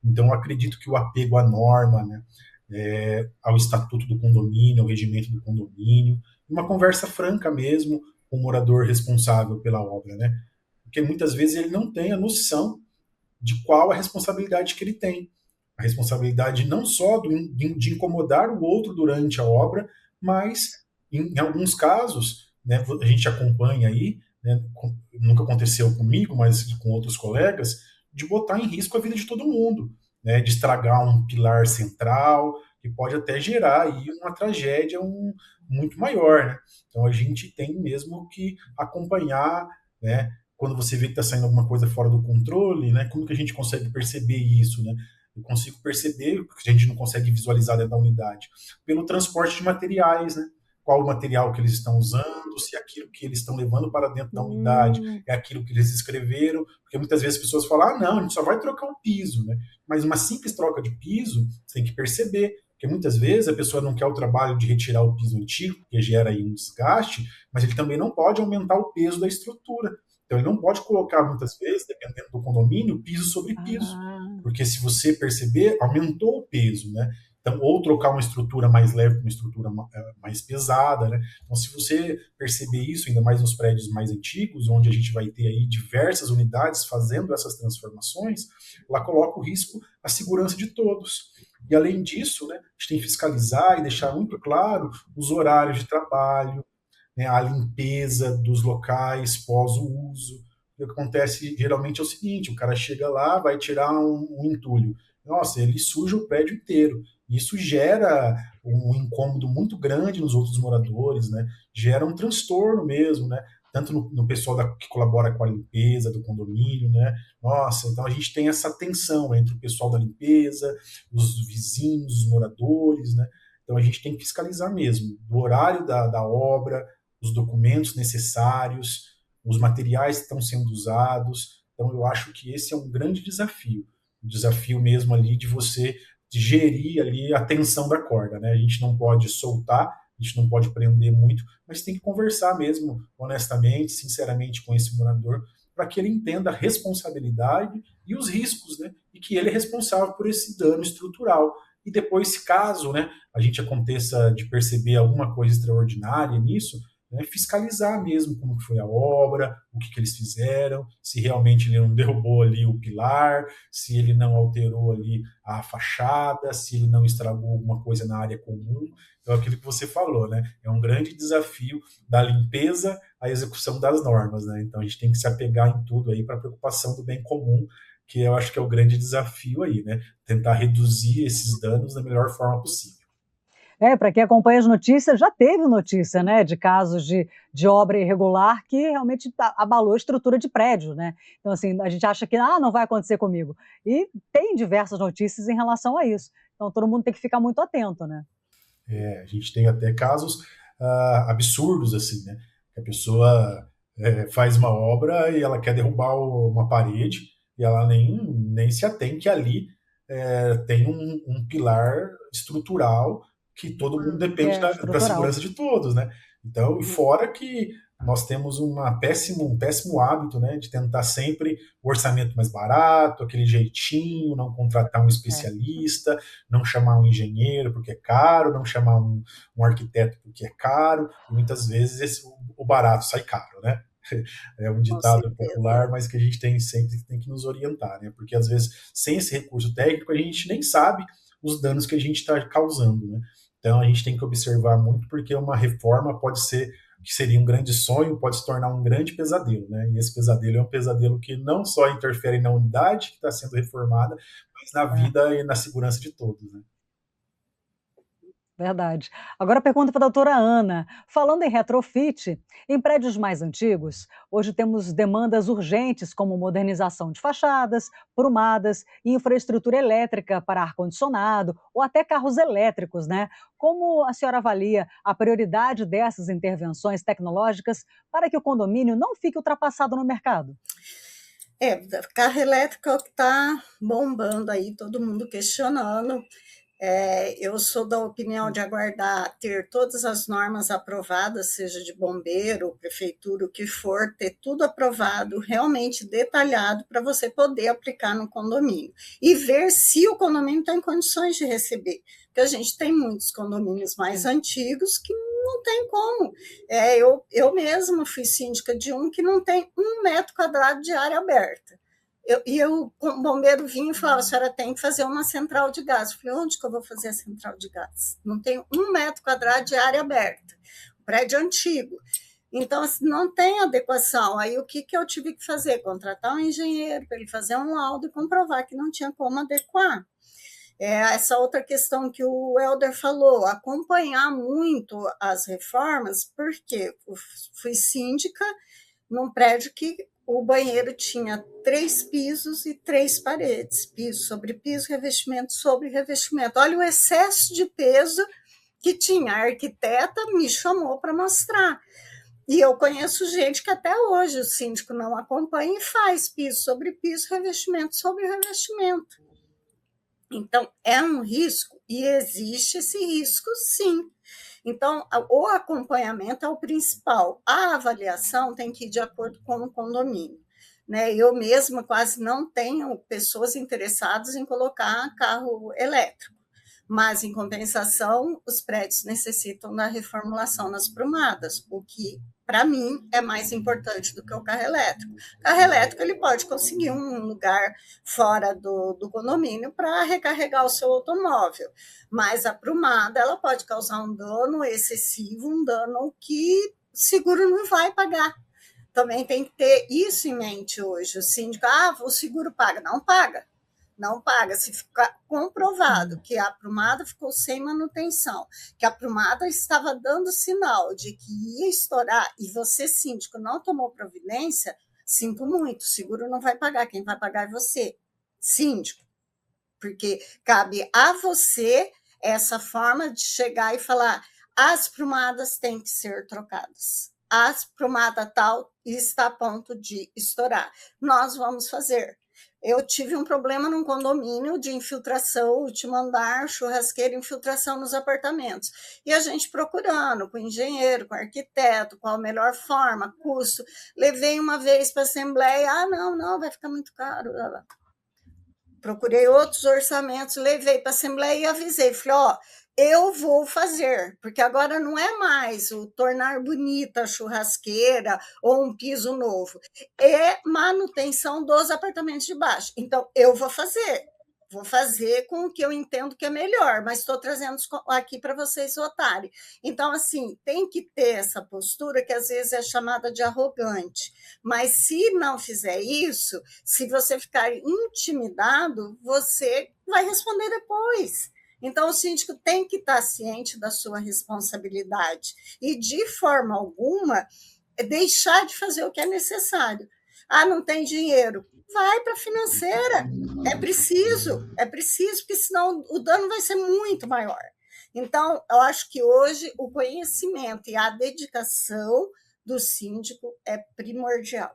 Então, eu acredito que o apego à norma, né, ao estatuto do condomínio, ao regimento do condomínio, uma conversa franca mesmo com o morador responsável pela obra, né? Porque muitas vezes ele não tem a noção de qual a responsabilidade que ele tem. A responsabilidade não só de incomodar o outro durante a obra, mas, em alguns casos, né, a gente acompanha aí, né, nunca aconteceu comigo, mas com outros colegas, de botar em risco a vida de todo mundo, né, de estragar um pilar central, que pode até gerar aí uma tragédia muito maior. Né? Então a gente tem mesmo que acompanhar, né, quando você vê que está saindo alguma coisa fora do controle, né, como que a gente consegue perceber isso, né? Eu consigo perceber, porque a gente não consegue visualizar dentro da unidade, pelo transporte de materiais, né? Qual o material que eles estão usando, se aquilo que eles estão levando para dentro da unidade é aquilo que eles escreveram, porque muitas vezes as pessoas falam, não, a gente só vai trocar o piso, né? Mas uma simples troca de piso, você tem que perceber, porque muitas vezes a pessoa não quer o trabalho de retirar o piso antigo, porque gera aí um desgaste, mas ele também não pode aumentar o peso da estrutura. Então, ele não pode colocar, muitas vezes, dependendo do condomínio, piso sobre piso. Porque, se você perceber, aumentou o peso, né? Então, ou trocar uma estrutura mais leve para uma estrutura mais pesada, né? Então, se você perceber isso, ainda mais nos prédios mais antigos, onde a gente vai ter aí diversas unidades fazendo essas transformações, lá coloca o risco à segurança de todos. E, além disso, né, a gente tem que fiscalizar e deixar muito claro os horários de trabalho, né, a limpeza dos locais pós o uso. O que acontece geralmente é o seguinte, o cara chega lá, vai tirar um entulho. Nossa, ele suja o prédio inteiro. Isso gera um incômodo muito grande nos outros moradores, né? Gera um transtorno mesmo, né? Tanto no pessoal que colabora com a limpeza do condomínio, né? Nossa, então a gente tem essa tensão entre o pessoal da limpeza, os vizinhos, os moradores, né? Então a gente tem que fiscalizar mesmo do horário da obra, os documentos necessários, os materiais que estão sendo usados. Então, eu acho que esse é um grande desafio. O desafio mesmo ali de você gerir ali a tensão da corda, né? A gente não pode soltar, a gente não pode prender muito, mas tem que conversar mesmo, honestamente, sinceramente, com esse morador, para que ele entenda a responsabilidade e os riscos, né? E que ele é responsável por esse dano estrutural. E depois, se caso, né, a gente aconteça de perceber alguma coisa extraordinária nisso, né, fiscalizar mesmo como foi a obra, o que eles fizeram, se realmente ele não derrubou ali o pilar, se ele não alterou ali a fachada, se ele não estragou alguma coisa na área comum. Então, aquilo que você falou, né, é um grande desafio da limpeza à execução das normas, né? Então, a gente tem que se apegar em tudo aí para a preocupação do bem comum, que eu acho que é o grande desafio aí, né? Tentar reduzir esses danos da melhor forma possível. Para quem acompanha as notícias, já teve notícia, né, de casos de obra irregular que realmente abalou a estrutura de prédio, né? Então, assim, a gente acha que não vai acontecer comigo. E tem diversas notícias em relação a isso. Então, todo mundo tem que ficar muito atento, né? A gente tem até casos absurdos, assim, né? Que a pessoa faz uma obra e ela quer derrubar uma parede e ela nem se atém que ali tem um pilar estrutural que todo mundo depende da segurança de todos, né? Então, e fora que nós temos um péssimo hábito, né, de tentar sempre o orçamento mais barato, aquele jeitinho, não contratar um especialista, não chamar um engenheiro porque é caro, não chamar um arquiteto porque é caro, e muitas vezes o barato sai caro, né? É um ditado popular, mas que a gente sempre tem que nos orientar, né? Porque às vezes, sem esse recurso técnico, a gente nem sabe os danos que a gente está causando, né? Então a gente tem que observar muito, porque uma reforma que seria um grande sonho, pode se tornar um grande pesadelo, né? E esse pesadelo é um pesadelo que não só interfere na unidade que está sendo reformada, mas na vida e na segurança de todos, né? Verdade. Agora pergunta para a doutora Ana. Falando em retrofit, em prédios mais antigos, hoje temos demandas urgentes como modernização de fachadas, prumadas, infraestrutura elétrica para ar-condicionado ou até carros elétricos, né? Como a senhora avalia a prioridade dessas intervenções tecnológicas para que o condomínio não fique ultrapassado no mercado? Carro elétrico é o que está bombando aí, todo mundo questionando. Eu sou da opinião de aguardar ter todas as normas aprovadas, seja de bombeiro, prefeitura, o que for, ter tudo aprovado, realmente detalhado, para você poder aplicar no condomínio. E ver se o condomínio está em condições de receber. Porque a gente tem muitos condomínios mais antigos que não tem como. Eu mesma fui síndica de um que não tem 1 metro quadrado de área aberta. O bombeiro vinha e falava, a senhora tem que fazer uma central de gás. Eu falei, onde que eu vou fazer a central de gás? Não tem 1 metro quadrado de área aberta. Prédio antigo. Então, assim, não tem adequação. Aí, o que eu tive que fazer? Contratar um engenheiro para ele fazer um laudo e comprovar que não tinha como adequar. Essa outra questão que o Helder falou, acompanhar muito as reformas, porque eu fui síndica num prédio que o banheiro tinha 3 pisos e 3 paredes, piso sobre piso, revestimento sobre revestimento. Olha o excesso de peso que tinha. A arquiteta me chamou para mostrar. E eu conheço gente que até hoje o síndico não acompanha e faz piso sobre piso, revestimento sobre revestimento. Então, é um risco, e existe esse risco, sim. Então, o acompanhamento é o principal. A avaliação tem que ir de acordo com o condomínio. Eu mesma quase não tenho pessoas interessadas em colocar carro elétrico, mas, em compensação, os prédios necessitam da reformulação nas prumadas, o que, para mim, é mais importante do que o carro elétrico. O carro elétrico ele pode conseguir um lugar fora do condomínio para recarregar o seu automóvel, mas a prumada ela pode causar um dano excessivo, um dano que o seguro não vai pagar. Também tem que ter isso em mente hoje. O síndico, o seguro paga. Não paga. Não paga. Se ficar comprovado que a prumada ficou sem manutenção, que a prumada estava dando sinal de que ia estourar e você, síndico, não tomou providência, sinto muito, o seguro não vai pagar. Quem vai pagar é você, síndico. Porque cabe a você essa forma de chegar e falar, as prumadas têm que ser trocadas. A prumada tal está a ponto de estourar. Nós vamos fazer. Eu tive um problema num condomínio de infiltração, último andar, churrasqueira, infiltração nos apartamentos. E a gente procurando, com engenheiro, com arquiteto, qual a melhor forma, custo. Levei uma vez para a Assembleia, não, vai ficar muito caro. Procurei outros orçamentos, levei para a Assembleia e avisei. Falei, eu vou fazer, porque agora não é mais o tornar bonita a churrasqueira ou um piso novo, é manutenção dos apartamentos de baixo. Então, eu vou fazer com o que eu entendo que é melhor, mas estou trazendo aqui para vocês votarem. Então, assim, tem que ter essa postura que às vezes é chamada de arrogante, mas se não fizer isso, se você ficar intimidado, você vai responder depois. Então, o síndico tem que estar ciente da sua responsabilidade e, de forma alguma, deixar de fazer o que é necessário. Não tem dinheiro? Vai para a financeira. É preciso, porque senão o dano vai ser muito maior. Então, eu acho que hoje o conhecimento e a dedicação do síndico é primordial.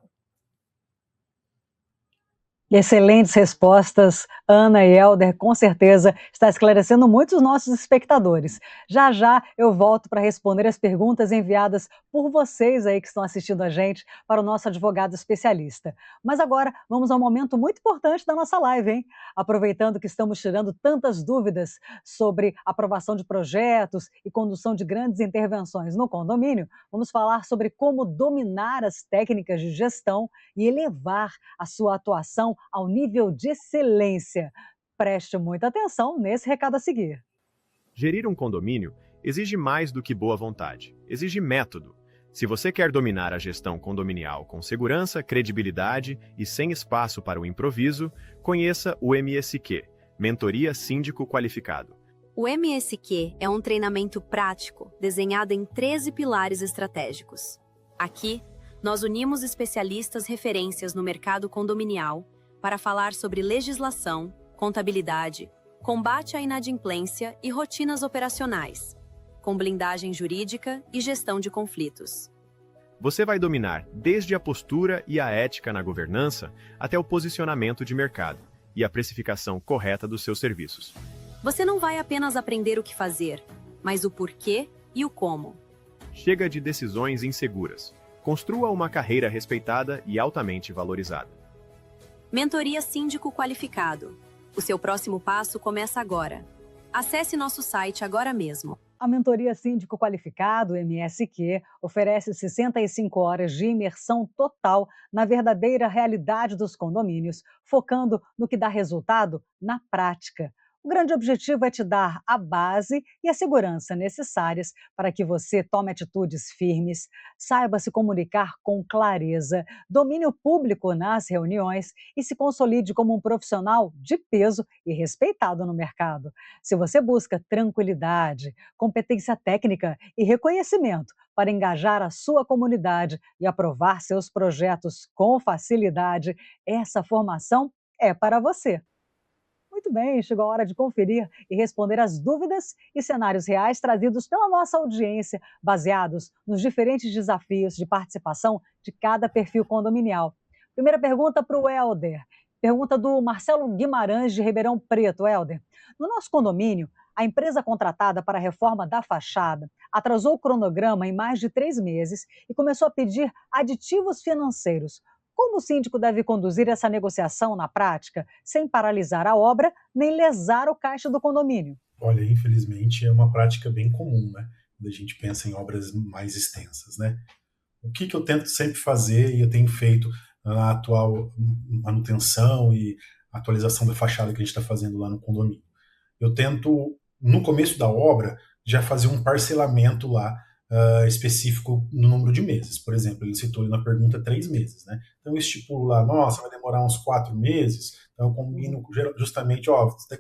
Excelentes respostas, Ana e Helder, com certeza está esclarecendo muitos nossos espectadores. Já já eu volto para responder as perguntas enviadas por vocês aí que estão assistindo a gente para o nosso advogado especialista. Mas agora vamos a um momento muito importante da nossa live, hein? Aproveitando que estamos tirando tantas dúvidas sobre aprovação de projetos e condução de grandes intervenções no condomínio, vamos falar sobre como dominar as técnicas de gestão e elevar a sua atuação ao nível de excelência. Preste muita atenção nesse recado a seguir. Gerir um condomínio exige mais do que boa vontade, exige método. Se você quer dominar a gestão condominial com segurança, credibilidade e sem espaço para o improviso, conheça o MSQ, Mentoria Síndico Qualificado. O MSQ é um treinamento prático desenhado em 13 pilares estratégicos. Aqui, nós unimos especialistas referências no mercado condominial para falar sobre legislação, contabilidade, combate à inadimplência e rotinas operacionais, com blindagem jurídica e gestão de conflitos. Você vai dominar desde a postura e a ética na governança até o posicionamento de mercado e a precificação correta dos seus serviços. Você não vai apenas aprender o que fazer, mas o porquê e o como. Chega de decisões inseguras. Construa uma carreira respeitada e altamente valorizada. Mentoria Síndico Qualificado. O seu próximo passo começa agora. Acesse nosso site agora mesmo. A Mentoria Síndico Qualificado, MSQ, oferece 65 horas de imersão total na verdadeira realidade dos condomínios, focando no que dá resultado na prática. O grande objetivo é te dar a base e a segurança necessárias para que você tome atitudes firmes, saiba se comunicar com clareza, domine o público nas reuniões e se consolide como um profissional de peso e respeitado no mercado. Se você busca tranquilidade, competência técnica e reconhecimento para engajar a sua comunidade e aprovar seus projetos com facilidade, essa formação é para você. Muito bem, chegou a hora de conferir e responder as dúvidas e cenários reais trazidos pela nossa audiência, baseados nos diferentes desafios de participação de cada perfil condominial. Primeira pergunta para o Helder. Pergunta do Marcelo Guimarães, de Ribeirão Preto. Helder, no nosso condomínio, a empresa contratada para a reforma da fachada atrasou o cronograma em mais de 3 meses e começou a pedir aditivos financeiros. Como o síndico deve conduzir essa negociação na prática, sem paralisar a obra nem lesar o caixa do condomínio? Olha, infelizmente é uma prática bem comum, né? Quando a gente pensa em obras mais extensas, né? O que eu tento sempre fazer, e eu tenho feito na atual manutenção e atualização da fachada que a gente está fazendo lá no condomínio. Eu tento, no começo da obra, já fazer um parcelamento lá específico no número de meses. Por exemplo, ele citou ali na pergunta 3 meses, né? Então eu estipulo lá, nossa, vai demorar uns 4 meses, então eu combino justamente,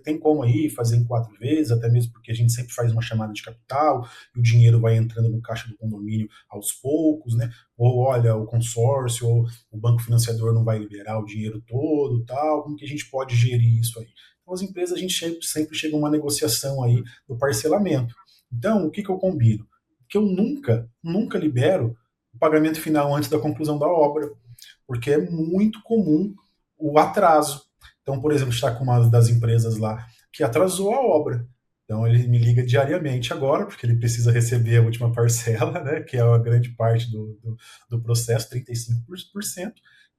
tem como aí fazer em 4 vezes, até mesmo porque a gente sempre faz uma chamada de capital e o dinheiro vai entrando no caixa do condomínio aos poucos, né? Ou olha, o consórcio ou o banco financiador não vai liberar o dinheiro todo, tal, como que a gente pode gerir isso aí? Então as empresas, a gente sempre chega a uma negociação aí do parcelamento. Então, o que eu combino? Que eu nunca libero o pagamento final antes da conclusão da obra, porque é muito comum o atraso. Então, por exemplo, está com uma das empresas lá que atrasou a obra. Então, ele me liga diariamente agora, porque ele precisa receber a última parcela, né, que é a grande parte do processo, 35%.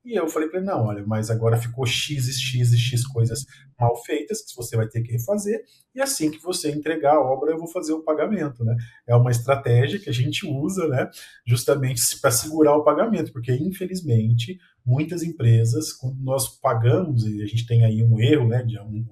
E eu falei para ele, não, olha, mas agora ficou X coisas mal feitas, que você vai ter que refazer, e assim que você entregar a obra, eu vou fazer o pagamento, né? É uma estratégia que a gente usa, né, justamente para segurar o pagamento, porque, infelizmente, muitas empresas, quando nós pagamos, e a gente tem aí um erro, né,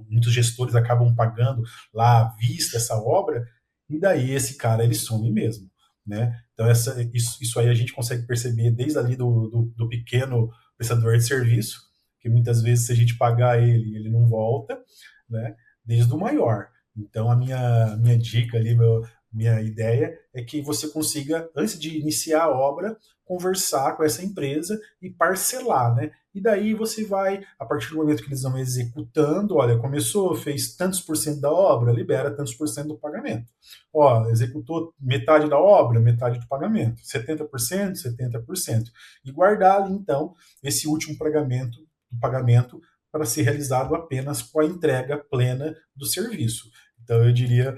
muitos gestores acabam pagando lá à vista essa obra, e daí esse cara, ele some mesmo, né? Então, isso aí a gente consegue perceber desde ali do pequeno prestador de serviço, que muitas vezes se a gente pagar ele não volta, né? Desde o maior. Então a minha dica ali, minha ideia é que você consiga, antes de iniciar a obra, conversar com essa empresa e parcelar, né? E daí você vai, a partir do momento que eles vão executando, olha, começou, fez tantos por cento da obra, libera tantos por cento do pagamento. Ó, executou metade da obra, metade do pagamento. 70%, 70%. E guardar ali, então, esse último pagamento para ser realizado apenas com a entrega plena do serviço. Então eu diria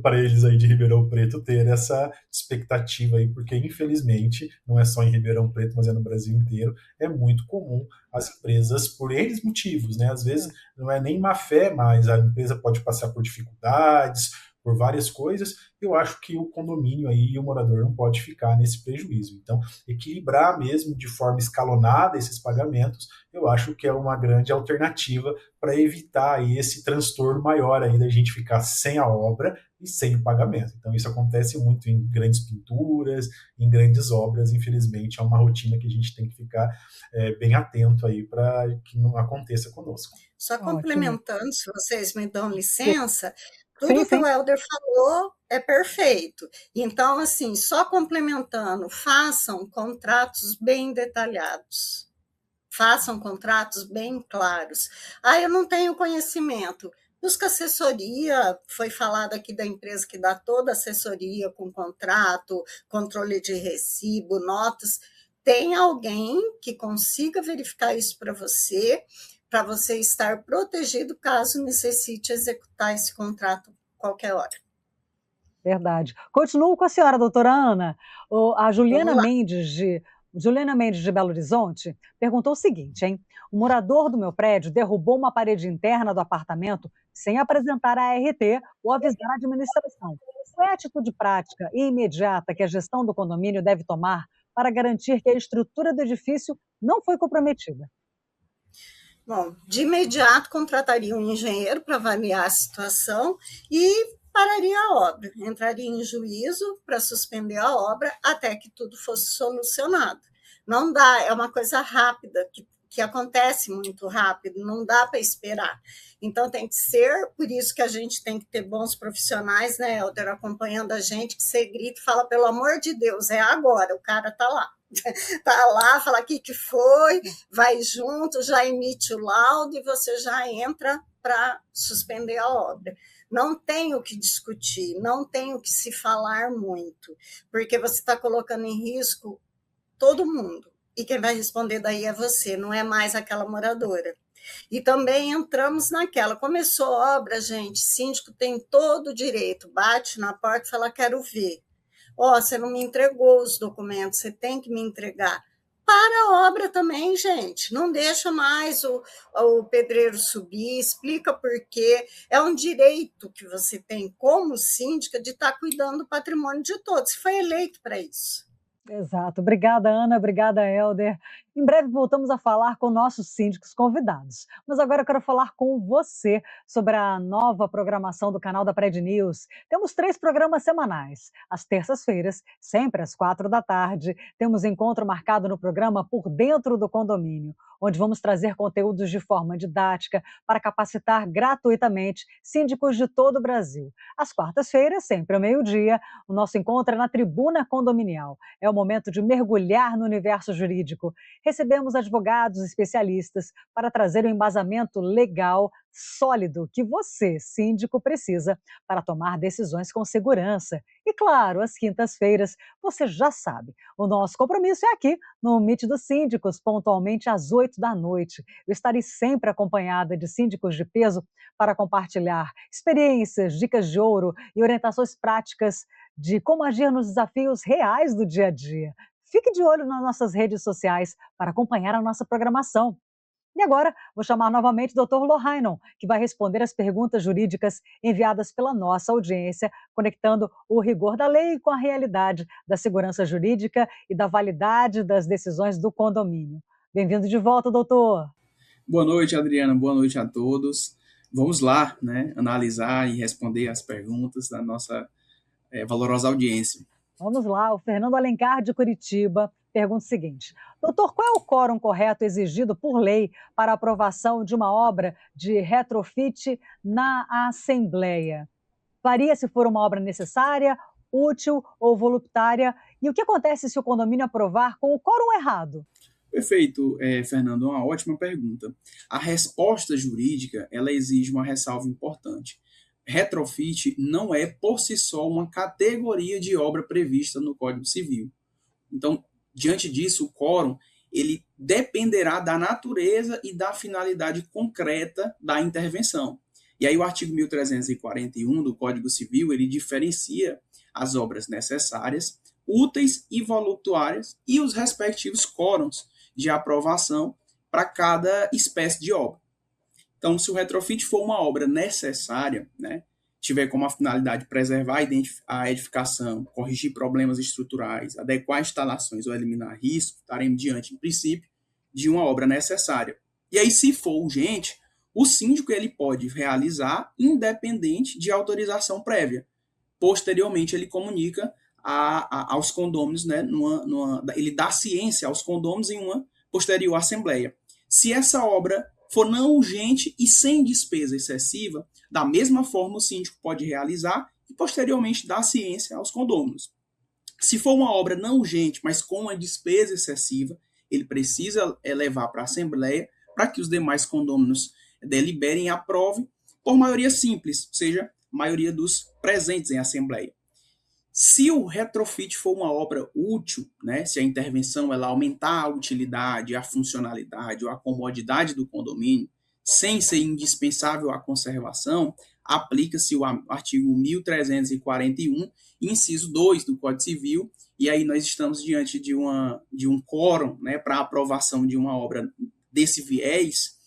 para eles aí de Ribeirão Preto ter essa expectativa aí, porque infelizmente, não é só em Ribeirão Preto, mas é no Brasil inteiro, é muito comum as empresas, por N motivos, né? Às vezes não é nem má fé, mas a empresa pode passar por dificuldades, por várias coisas. Eu acho que o condomínio aí e o morador não pode ficar nesse prejuízo. Então, equilibrar mesmo de forma escalonada esses pagamentos, eu acho que é uma grande alternativa para evitar aí esse transtorno maior aí da gente ficar sem a obra e sem o pagamento. Então, isso acontece muito em grandes pinturas, em grandes obras. Infelizmente, é uma rotina que a gente tem que ficar bem atento aí para que não aconteça conosco. Só complementando, se vocês me dão licença, tudo que o Helder falou é perfeito. Então, assim, só complementando, façam contratos bem detalhados. Façam contratos bem claros. Eu não tenho conhecimento. Busca assessoria, foi falado aqui da empresa que dá toda a assessoria com contrato, controle de recibo, notas. Tem alguém que consiga verificar isso para você, para você estar protegido caso necessite executar esse contrato qualquer hora. Verdade. Continuo com a senhora, doutora Ana. A Vamos lá. Juliana Mendes de Belo Horizonte perguntou o seguinte, hein? O morador do meu prédio derrubou uma parede interna do apartamento sem apresentar a ART ou avisar a administração. Qual é a atitude prática e imediata que a gestão do condomínio deve tomar para garantir que a estrutura do edifício não foi comprometida? Bom, de imediato contrataria um engenheiro para avaliar a situação e pararia a obra, entraria em juízo para suspender a obra até que tudo fosse solucionado. Não dá, é uma coisa rápida, que acontece muito rápido, não dá para esperar. Então tem que ser, por isso que a gente tem que ter bons profissionais, né, Helder, acompanhando a gente, que você grita e fala, pelo amor de Deus, é agora, o cara está lá. Está lá, fala o que foi, vai junto, já emite o laudo e você já entra para suspender a obra. Não tem o que discutir, não tem o que se falar muito, porque você está colocando em risco todo mundo. E quem vai responder daí é você, não é mais aquela moradora. E também entramos naquela, começou a obra, gente, síndico tem todo o direito, bate na porta e fala, quero ver. Você não me entregou os documentos, você tem que me entregar. Para a obra também, gente, não deixa mais o pedreiro subir, explica por quê. É um direito que você tem como síndica de estar cuidando do patrimônio de todos, você foi eleito para isso. Exato. Obrigada, Ana. Obrigada, Helder. Em breve voltamos a falar com nossos síndicos convidados. Mas agora eu quero falar com você sobre a nova programação do canal da Pred News. Temos 3 programas semanais. Às terças-feiras, sempre às 4 da tarde, temos encontro marcado no programa Por Dentro do Condomínio, onde vamos trazer conteúdos de forma didática para capacitar gratuitamente síndicos de todo o Brasil. Às quartas-feiras, sempre ao meio-dia, o nosso encontro é na Tribuna Condominial. É o momento de mergulhar no universo jurídico. Recebemos advogados especialistas para trazer um embasamento legal, sólido, que você, síndico, precisa para tomar decisões com segurança. E claro, às quintas-feiras, você já sabe, o nosso compromisso é aqui, no Meet dos Síndicos, pontualmente às 8 da noite. Eu estarei sempre acompanhada de síndicos de peso para compartilhar experiências, dicas de ouro e orientações práticas de como agir nos desafios reais do dia a dia. Fique de olho nas nossas redes sociais para acompanhar a nossa programação. E agora, vou chamar novamente o Dr. Lohainon, que vai responder as perguntas jurídicas enviadas pela nossa audiência, conectando o rigor da lei com a realidade da segurança jurídica e da validade das decisões do condomínio. Bem-vindo de volta, doutor. Boa noite, Adriana. Boa noite a todos. Vamos lá, né, analisar e responder as perguntas da nossa valorosa audiência. Vamos lá, o Fernando Alencar, de Curitiba, pergunta o seguinte: doutor, qual é o quórum correto exigido por lei para a aprovação de uma obra de retrofit na Assembleia? Varia se for uma obra necessária, útil ou voluntária? E o que acontece se o condomínio aprovar com o quórum errado? Perfeito, Fernando, uma ótima pergunta. A resposta jurídica, ela exige uma ressalva importante. Retrofit não é, por si só, uma categoria de obra prevista no Código Civil. Então, diante disso, o quórum ele dependerá da natureza e da finalidade concreta da intervenção. E aí o artigo 1341 do Código Civil, ele diferencia as obras necessárias, úteis e voluntárias e os respectivos quórums de aprovação para cada espécie de obra. Então, se o retrofit for uma obra necessária, né, tiver como a finalidade preservar a edificação, corrigir problemas estruturais, adequar instalações ou eliminar riscos, estaremos diante, em princípio, de uma obra necessária. E aí, se for urgente, o síndico ele pode realizar independente de autorização prévia. Posteriormente, ele comunica aos condôminos, né, ele dá ciência aos condôminos em uma posterior assembleia. Se essa obra for não urgente e sem despesa excessiva, da mesma forma o síndico pode realizar e posteriormente dar ciência aos condôminos. Se for uma obra não urgente, mas com uma despesa excessiva, ele precisa levar para a assembleia para que os demais condôminos deliberem e aprovem por maioria simples, ou seja, maioria dos presentes em assembleia. Se o retrofit for uma obra útil, né, se a intervenção ela aumentar a utilidade, a funcionalidade ou a comodidade do condomínio, sem ser indispensável à conservação, aplica-se o artigo 1341, inciso 2 do Código Civil, e aí nós estamos diante de um quórum, né, para aprovação de uma obra desse viés,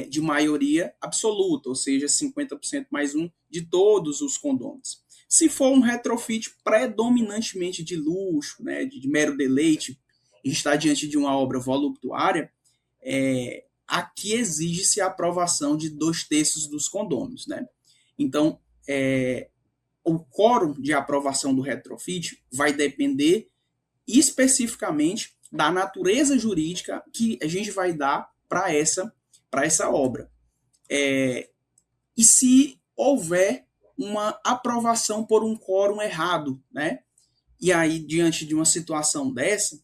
de maioria absoluta, ou seja, 50% mais um de todos os condôminos. Se for um retrofit predominantemente de luxo, né, de mero deleite, e está diante de uma obra voluptuária, aqui exige-se a aprovação de 2/3 dos condôminos, né? Então, o quórum de aprovação do retrofit vai depender especificamente da natureza jurídica que a gente vai dar para essa obra. E se houver uma aprovação por um quórum errado, né? E aí, diante de uma situação dessa,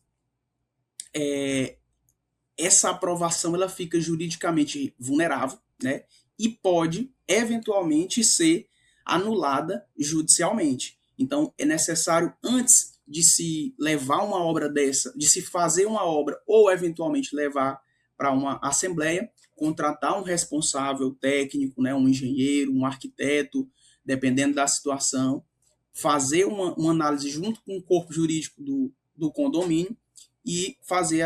essa aprovação ela fica juridicamente vulnerável, né? E pode, eventualmente, ser anulada judicialmente. Então, é necessário, antes de se levar uma obra dessa, de se fazer uma obra ou, eventualmente, levar para uma assembleia, contratar um responsável técnico, né? Um engenheiro, um arquiteto, dependendo da situação, fazer uma análise junto com o corpo jurídico do condomínio e fazer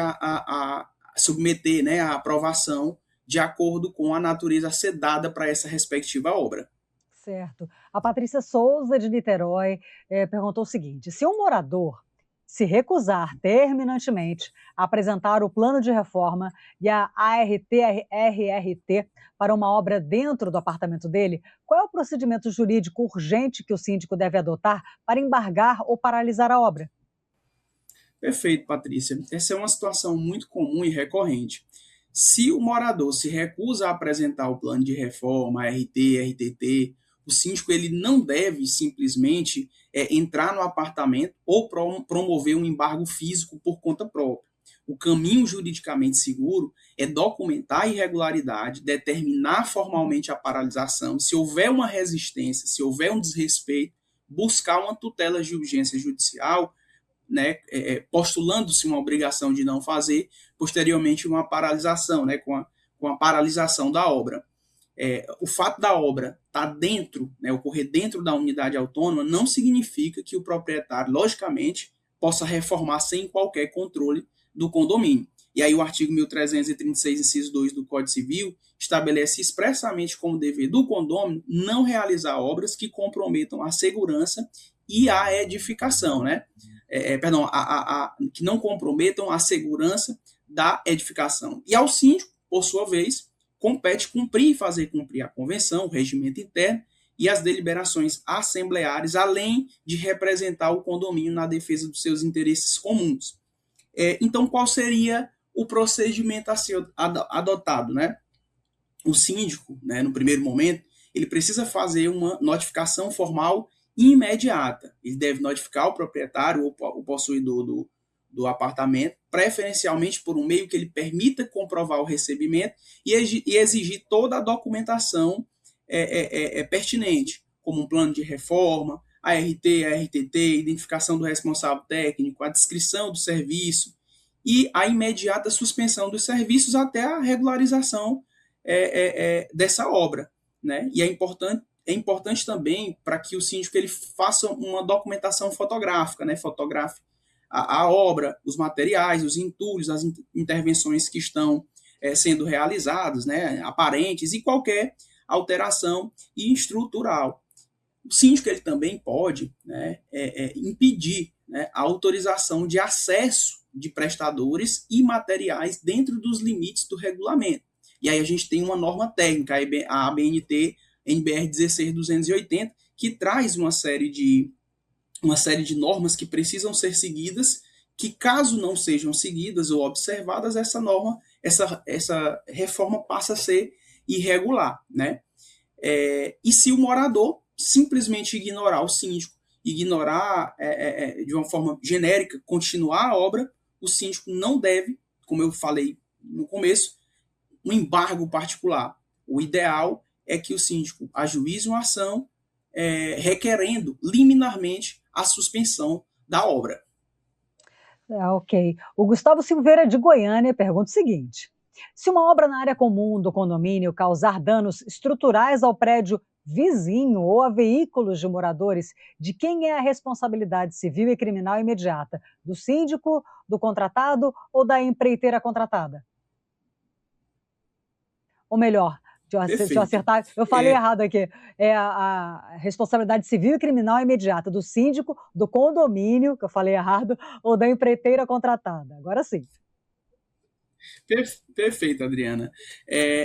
submeter, né, a aprovação de acordo com a natureza a ser dada para essa respectiva obra. Certo. A Patrícia Souza, de Niterói, perguntou o seguinte: se um morador se recusar terminantemente a apresentar o plano de reforma e a ART-RRT para uma obra dentro do apartamento dele, qual é o procedimento jurídico urgente que o síndico deve adotar para embargar ou paralisar a obra? Perfeito, Patrícia. Essa é uma situação muito comum e recorrente. Se o morador se recusa a apresentar o plano de reforma, ART, RTT, o síndico ele não deve simplesmente entrar no apartamento ou promover um embargo físico por conta própria. O caminho juridicamente seguro é documentar a irregularidade, determinar formalmente a paralisação, e se houver uma resistência, se houver um desrespeito, buscar uma tutela de urgência judicial, né, postulando-se uma obrigação de não fazer, posteriormente uma paralisação, né, com a paralisação da obra. O fato da obra estar dentro, né, ocorrer dentro da unidade autônoma, não significa que o proprietário, logicamente, possa reformar sem qualquer controle do condomínio. E aí o artigo 1336, inciso 2 do Código Civil, estabelece expressamente como dever do condômino não realizar obras que comprometam a segurança e a edificação, né? Que não comprometam a segurança da edificação. E ao síndico, por sua vez, compete cumprir e fazer cumprir a convenção, o regimento interno e as deliberações assembleares, além de representar o condomínio na defesa dos seus interesses comuns. Então, qual seria o procedimento a ser adotado, né? O síndico, né, no primeiro momento, ele precisa fazer uma notificação formal imediata. Ele deve notificar o proprietário ou o possuidor do apartamento, preferencialmente por um meio que ele permita comprovar o recebimento e exigir toda a documentação pertinente, como um plano de reforma, a ART, a RTT, identificação do responsável técnico, a descrição do serviço e a imediata suspensão dos serviços até a regularização dessa obra, né? E é importante também para que o síndico ele faça uma documentação fotográfica, né? Fotografe a obra, os materiais, os entulhos, as intervenções que estão sendo realizadas, né? Aparentes e qualquer alteração estrutural. O síndico ele também pode, né, impedir, né, a autorização de acesso de prestadores e materiais dentro dos limites do regulamento. E aí a gente tem uma norma técnica, a ABNT NBR 16280, que traz uma série de normas que precisam ser seguidas, que caso não sejam seguidas ou observadas, essa reforma passa a ser irregular, né? E se o morador simplesmente ignorar o síndico, ignorar de uma forma genérica, continuar a obra, o síndico não deve, como eu falei no começo, um embargo particular. O ideal é que o síndico ajuize uma ação requerendo liminarmente a suspensão da obra. Ok. O Gustavo Silveira, de Goiânia, pergunta o seguinte: Se uma obra na área comum do condomínio causar danos estruturais ao prédio vizinho ou a veículos de moradores, de quem é a responsabilidade civil e criminal imediata? Do síndico, do contratado ou da empreiteira contratada? Ou melhor, deixa eu Perfeito. acertar, eu falei errado aqui. É a responsabilidade civil e criminal imediata do síndico, do condomínio, que eu falei errado, ou da empreiteira contratada. Agora sim. Perfeito, Adriana.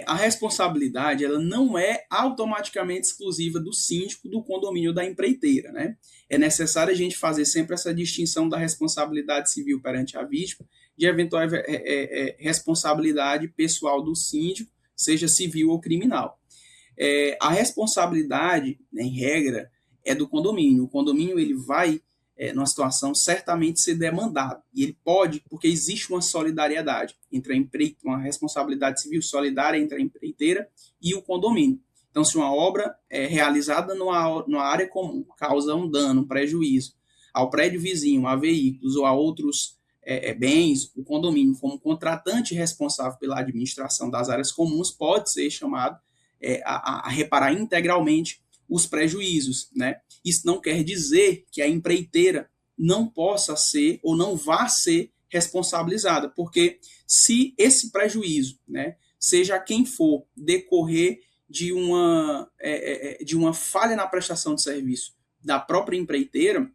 A responsabilidade ela não é automaticamente exclusiva do síndico, do condomínio, da empreiteira, né? É necessário a gente fazer sempre essa distinção da responsabilidade civil perante a vítima, de eventual responsabilidade pessoal do síndico, seja civil ou criminal. A responsabilidade, né, em regra, é do condomínio. O condomínio ele vai, numa situação, certamente ser demandado. E ele pode, porque existe uma solidariedade entre uma responsabilidade civil solidária entre a empreiteira e o condomínio. Então, se uma obra é realizada numa área comum causa um dano, um prejuízo ao prédio vizinho, a veículos ou a outros bens, o condomínio, como contratante responsável pela administração das áreas comuns, pode ser chamado a reparar integralmente os prejuízos, né? Isso não quer dizer que a empreiteira não possa ser ou não vá ser responsabilizada, porque se esse prejuízo, né, seja quem for decorrer de uma falha na prestação de serviço da própria empreiteira,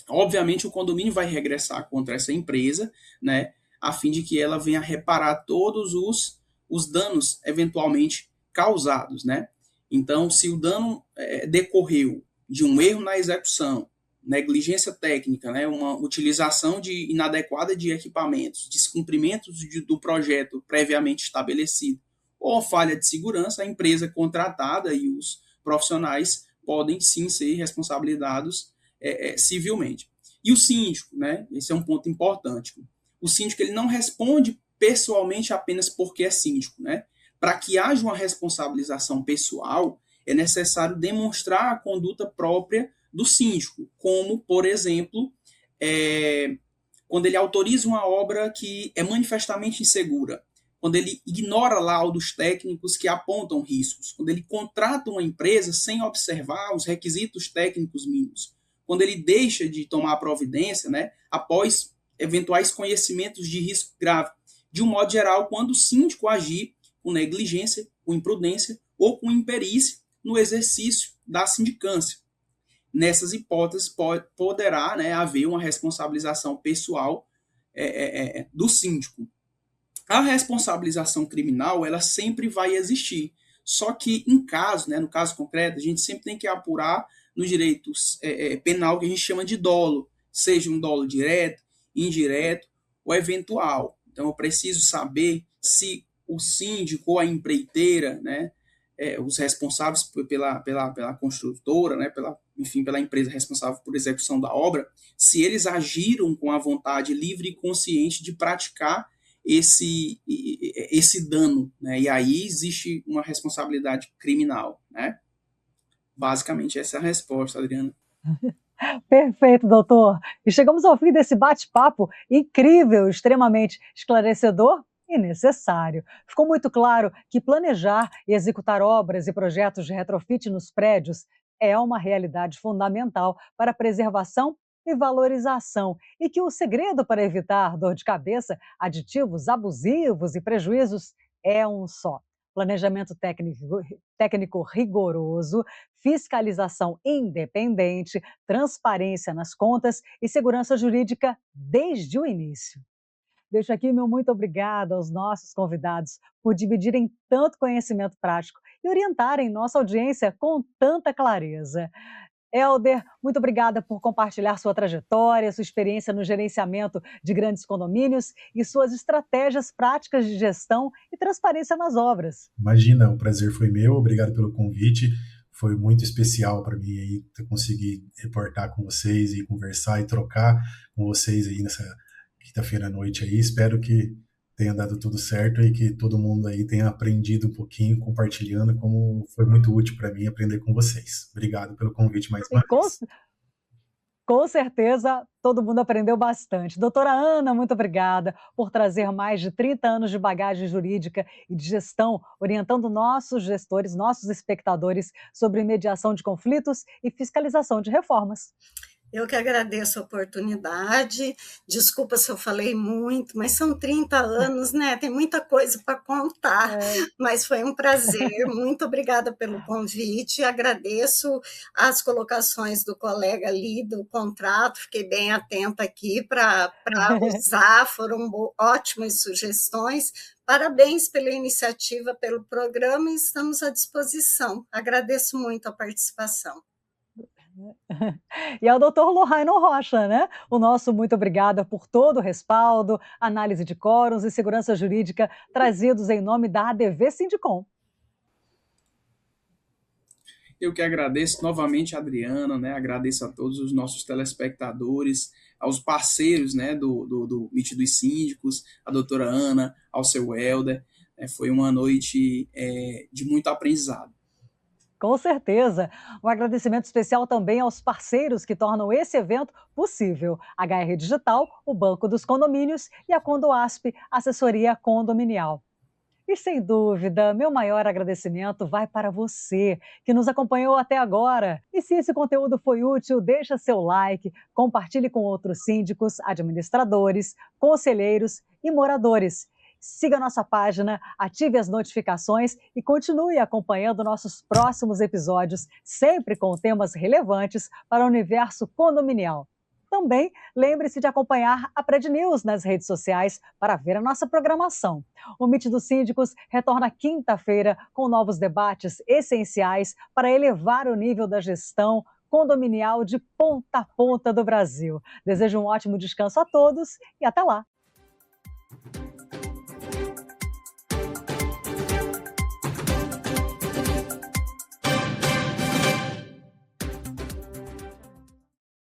obviamente o condomínio vai regressar contra essa empresa, né, a fim de que ela venha reparar todos os danos eventualmente causados, né? Então, se o dano decorreu de um erro na execução, negligência técnica, né, uma utilização inadequada de equipamentos, descumprimentos do projeto previamente estabelecido, ou falha de segurança, a empresa contratada e os profissionais podem sim ser responsabilizados civilmente. E o síndico, né, esse é um ponto importante. O síndico ele não responde pessoalmente apenas porque é síndico, né? Para que haja uma responsabilização pessoal, é necessário demonstrar a conduta própria do síndico, como, por exemplo, quando ele autoriza uma obra que é manifestamente insegura, quando ele ignora laudos técnicos que apontam riscos, quando ele contrata uma empresa sem observar os requisitos técnicos mínimos, quando ele deixa de tomar providência, né, após eventuais conhecimentos de risco grave. De um modo geral, quando o síndico agir com negligência, com imprudência ou com imperícia no exercício da sindicância. Nessas hipóteses, poderá, né, haver uma responsabilização pessoal do síndico. A responsabilização criminal, ela sempre vai existir. Só que, no caso concreto, a gente sempre tem que apurar no direito penal que a gente chama de dolo, seja um dolo direto, indireto ou eventual. Então, eu preciso saber se o síndico ou a empreiteira, né, os responsáveis pela construtora, né, pela empresa responsável por execução da obra, se eles agiram com a vontade livre e consciente de praticar esse dano, né, e aí existe uma responsabilidade criminal, né? Basicamente, essa é a resposta, Adriana. Perfeito, doutor. E chegamos ao fim desse bate-papo incrível, extremamente esclarecedor e necessário. Ficou muito claro que planejar e executar obras e projetos de retrofit nos prédios é uma realidade fundamental para a preservação e valorização, e que o segredo para evitar dor de cabeça, aditivos abusivos e prejuízos é um só: planejamento técnico rigoroso, fiscalização independente, transparência nas contas e segurança jurídica desde o início. Deixo aqui meu muito obrigado aos nossos convidados por dividirem tanto conhecimento prático e orientarem nossa audiência com tanta clareza. Helder, muito obrigada por compartilhar sua trajetória, sua experiência no gerenciamento de grandes condomínios e suas estratégias práticas de gestão e transparência nas obras. Imagina, o prazer foi meu, obrigado pelo convite. Foi muito especial para mim aí conseguir reportar com vocês e conversar e trocar com vocês aí nessa quinta-feira à noite aí. Espero que tenha dado tudo certo e que todo mundo aí tenha aprendido um pouquinho, compartilhando, como foi muito útil para mim aprender com vocês. Obrigado pelo convite mais uma vez. Com certeza, todo mundo aprendeu bastante. Doutora Ana, muito obrigada por trazer mais de 30 anos de bagagem jurídica e de gestão, orientando nossos gestores, nossos espectadores sobre mediação de conflitos e fiscalização de reformas. Eu que agradeço a oportunidade. Desculpa se eu falei muito, mas são 30 anos, né? Tem muita coisa para contar, mas foi um prazer. Muito obrigada pelo convite. Agradeço as colocações do colega ali do contrato. Fiquei bem atenta aqui para usar, foram ótimas sugestões. Parabéns pela iniciativa, pelo programa e estamos à disposição. Agradeço muito a participação. E ao doutor Lohaino Rocha, né? O nosso muito obrigada por todo o respaldo, análise de quóruns e segurança jurídica trazidos em nome da ADV Sindicom. Eu que agradeço novamente a Adriana, né? Agradeço a todos os nossos telespectadores, aos parceiros, né, do Meet dos Síndicos, a doutora Ana, ao seu Helder. Foi uma noite de muito aprendizado. Com certeza. Um agradecimento especial também aos parceiros que tornam esse evento possível. HR Digital, o Banco dos Condomínios e a Condoasp, assessoria condominial. E sem dúvida, meu maior agradecimento vai para você que nos acompanhou até agora. E se esse conteúdo foi útil, deixa seu like, compartilhe com outros síndicos, administradores, conselheiros e moradores. Siga nossa página, ative as notificações e continue acompanhando nossos próximos episódios, sempre com temas relevantes para o universo condominial. Também lembre-se de acompanhar a Pred News nas redes sociais para ver a nossa programação. O Meet dos Síndicos retorna quinta-feira com novos debates essenciais para elevar o nível da gestão condominial de ponta a ponta do Brasil. Desejo um ótimo descanso a todos e até lá!